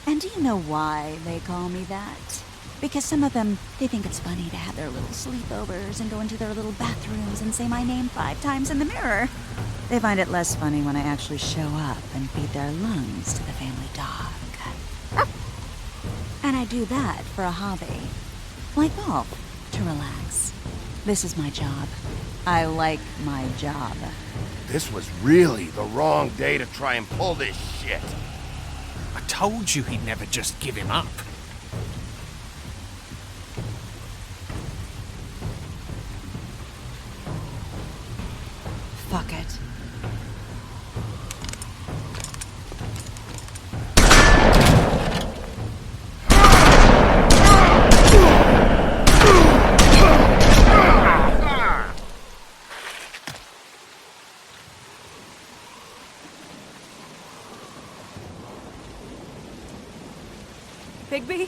And do you know why they call me that? Because some of them, they think it's funny to have their little sleepovers and go into their little bathrooms and say my name 5 times in the mirror. They find it less funny when I actually show up and feed their lungs to the family dog. And I do that for a hobby. Like golf, to relax. This is my job. I like my job. This was really the wrong day to try and pull this shit. I told you he'd never just give him up. Fuck it. Bigby?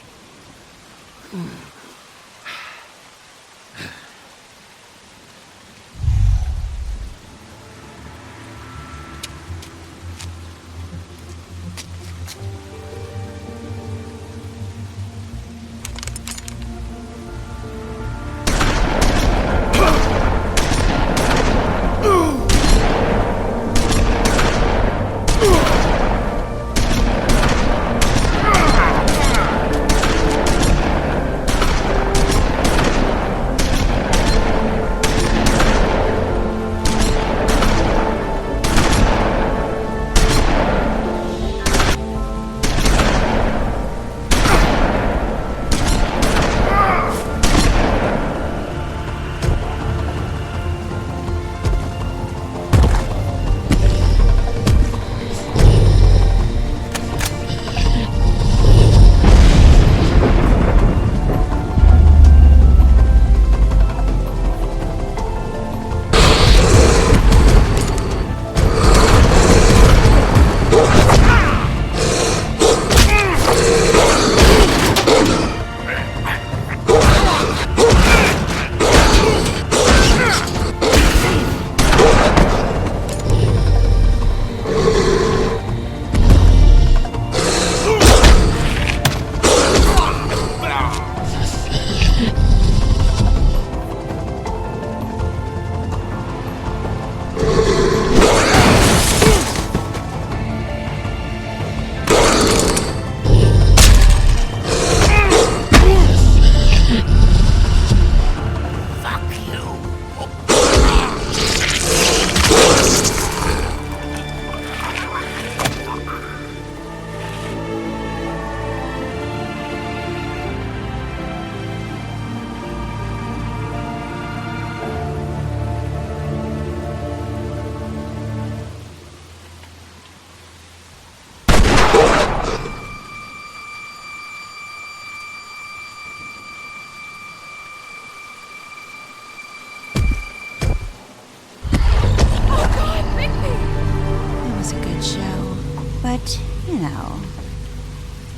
But, you know,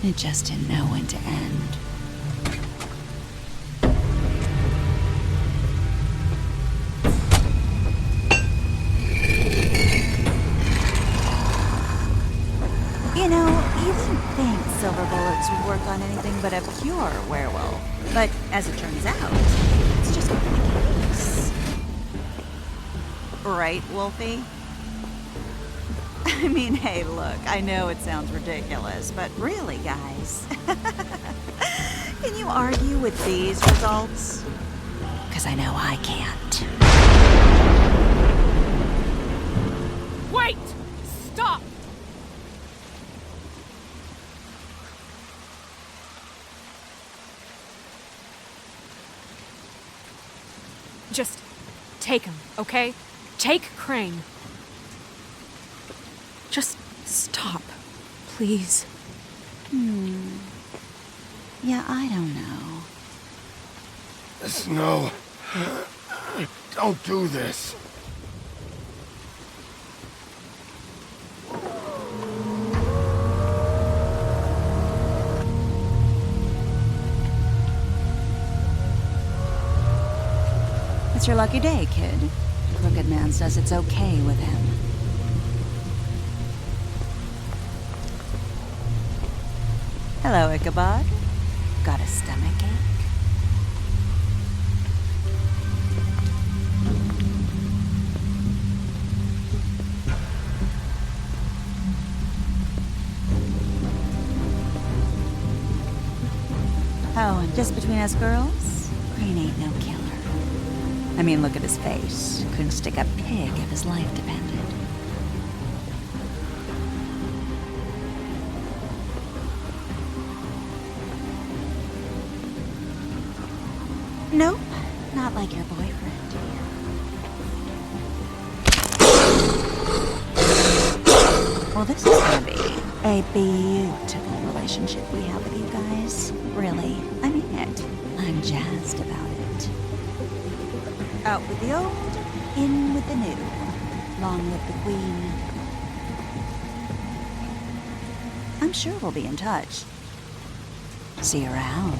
it just didn't know when to end. You know, you didn't think silver bullets would work on anything but a pure werewolf. But as it turns out, it's just not the case. Right, Wolfie? I mean, hey, look, I know it sounds ridiculous, but really, guys, can you argue with these results? Because I know I can't. Wait! Stop! Just take him, okay? Take Crane. Just stop, please. Yeah, I don't know. Snow, don't do this. It's your lucky day, kid. Crooked Man says it's okay with him. Hello, Ichabod. Got a stomachache? Oh, and just between us girls, Crane ain't no killer. I mean, look at his face. Couldn't stick a pig if his life depended. Nope, not like your boyfriend. Well, this is gonna be a beautiful relationship we have with you guys. Really, I mean it. I'm jazzed about it. Out with the old, in with the new. Long live the Queen. I'm sure we'll be in touch. See you around.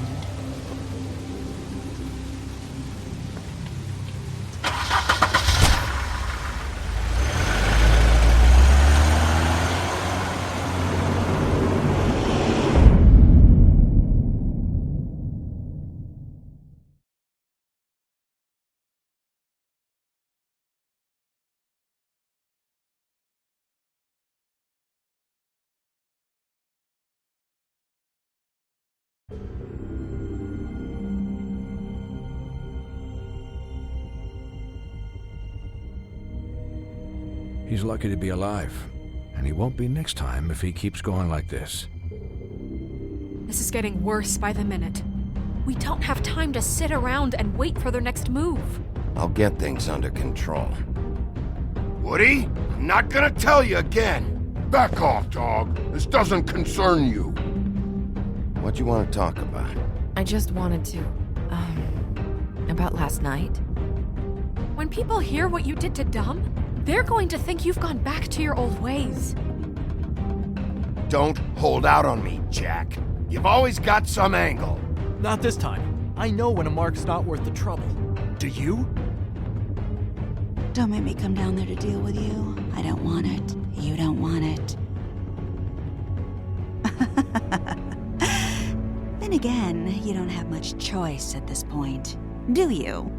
He's lucky to be alive, and he won't be next time if he keeps going like this. This is getting worse by the minute. We don't have time to sit around and wait for their next move. I'll get things under control. Woody, I'm not gonna tell you again. Back off, dog. This doesn't concern you. What you want to talk about? I just wanted to, about last night. When people hear what you did to Dom, they're going to think you've gone back to your old ways. Don't hold out on me, Jack. You've always got some angle. Not this time. I know when a mark's not worth the trouble. Do you? Don't make me come down there to deal with you. I don't want it. You don't want it. Then again, you don't have much choice at this point, do you?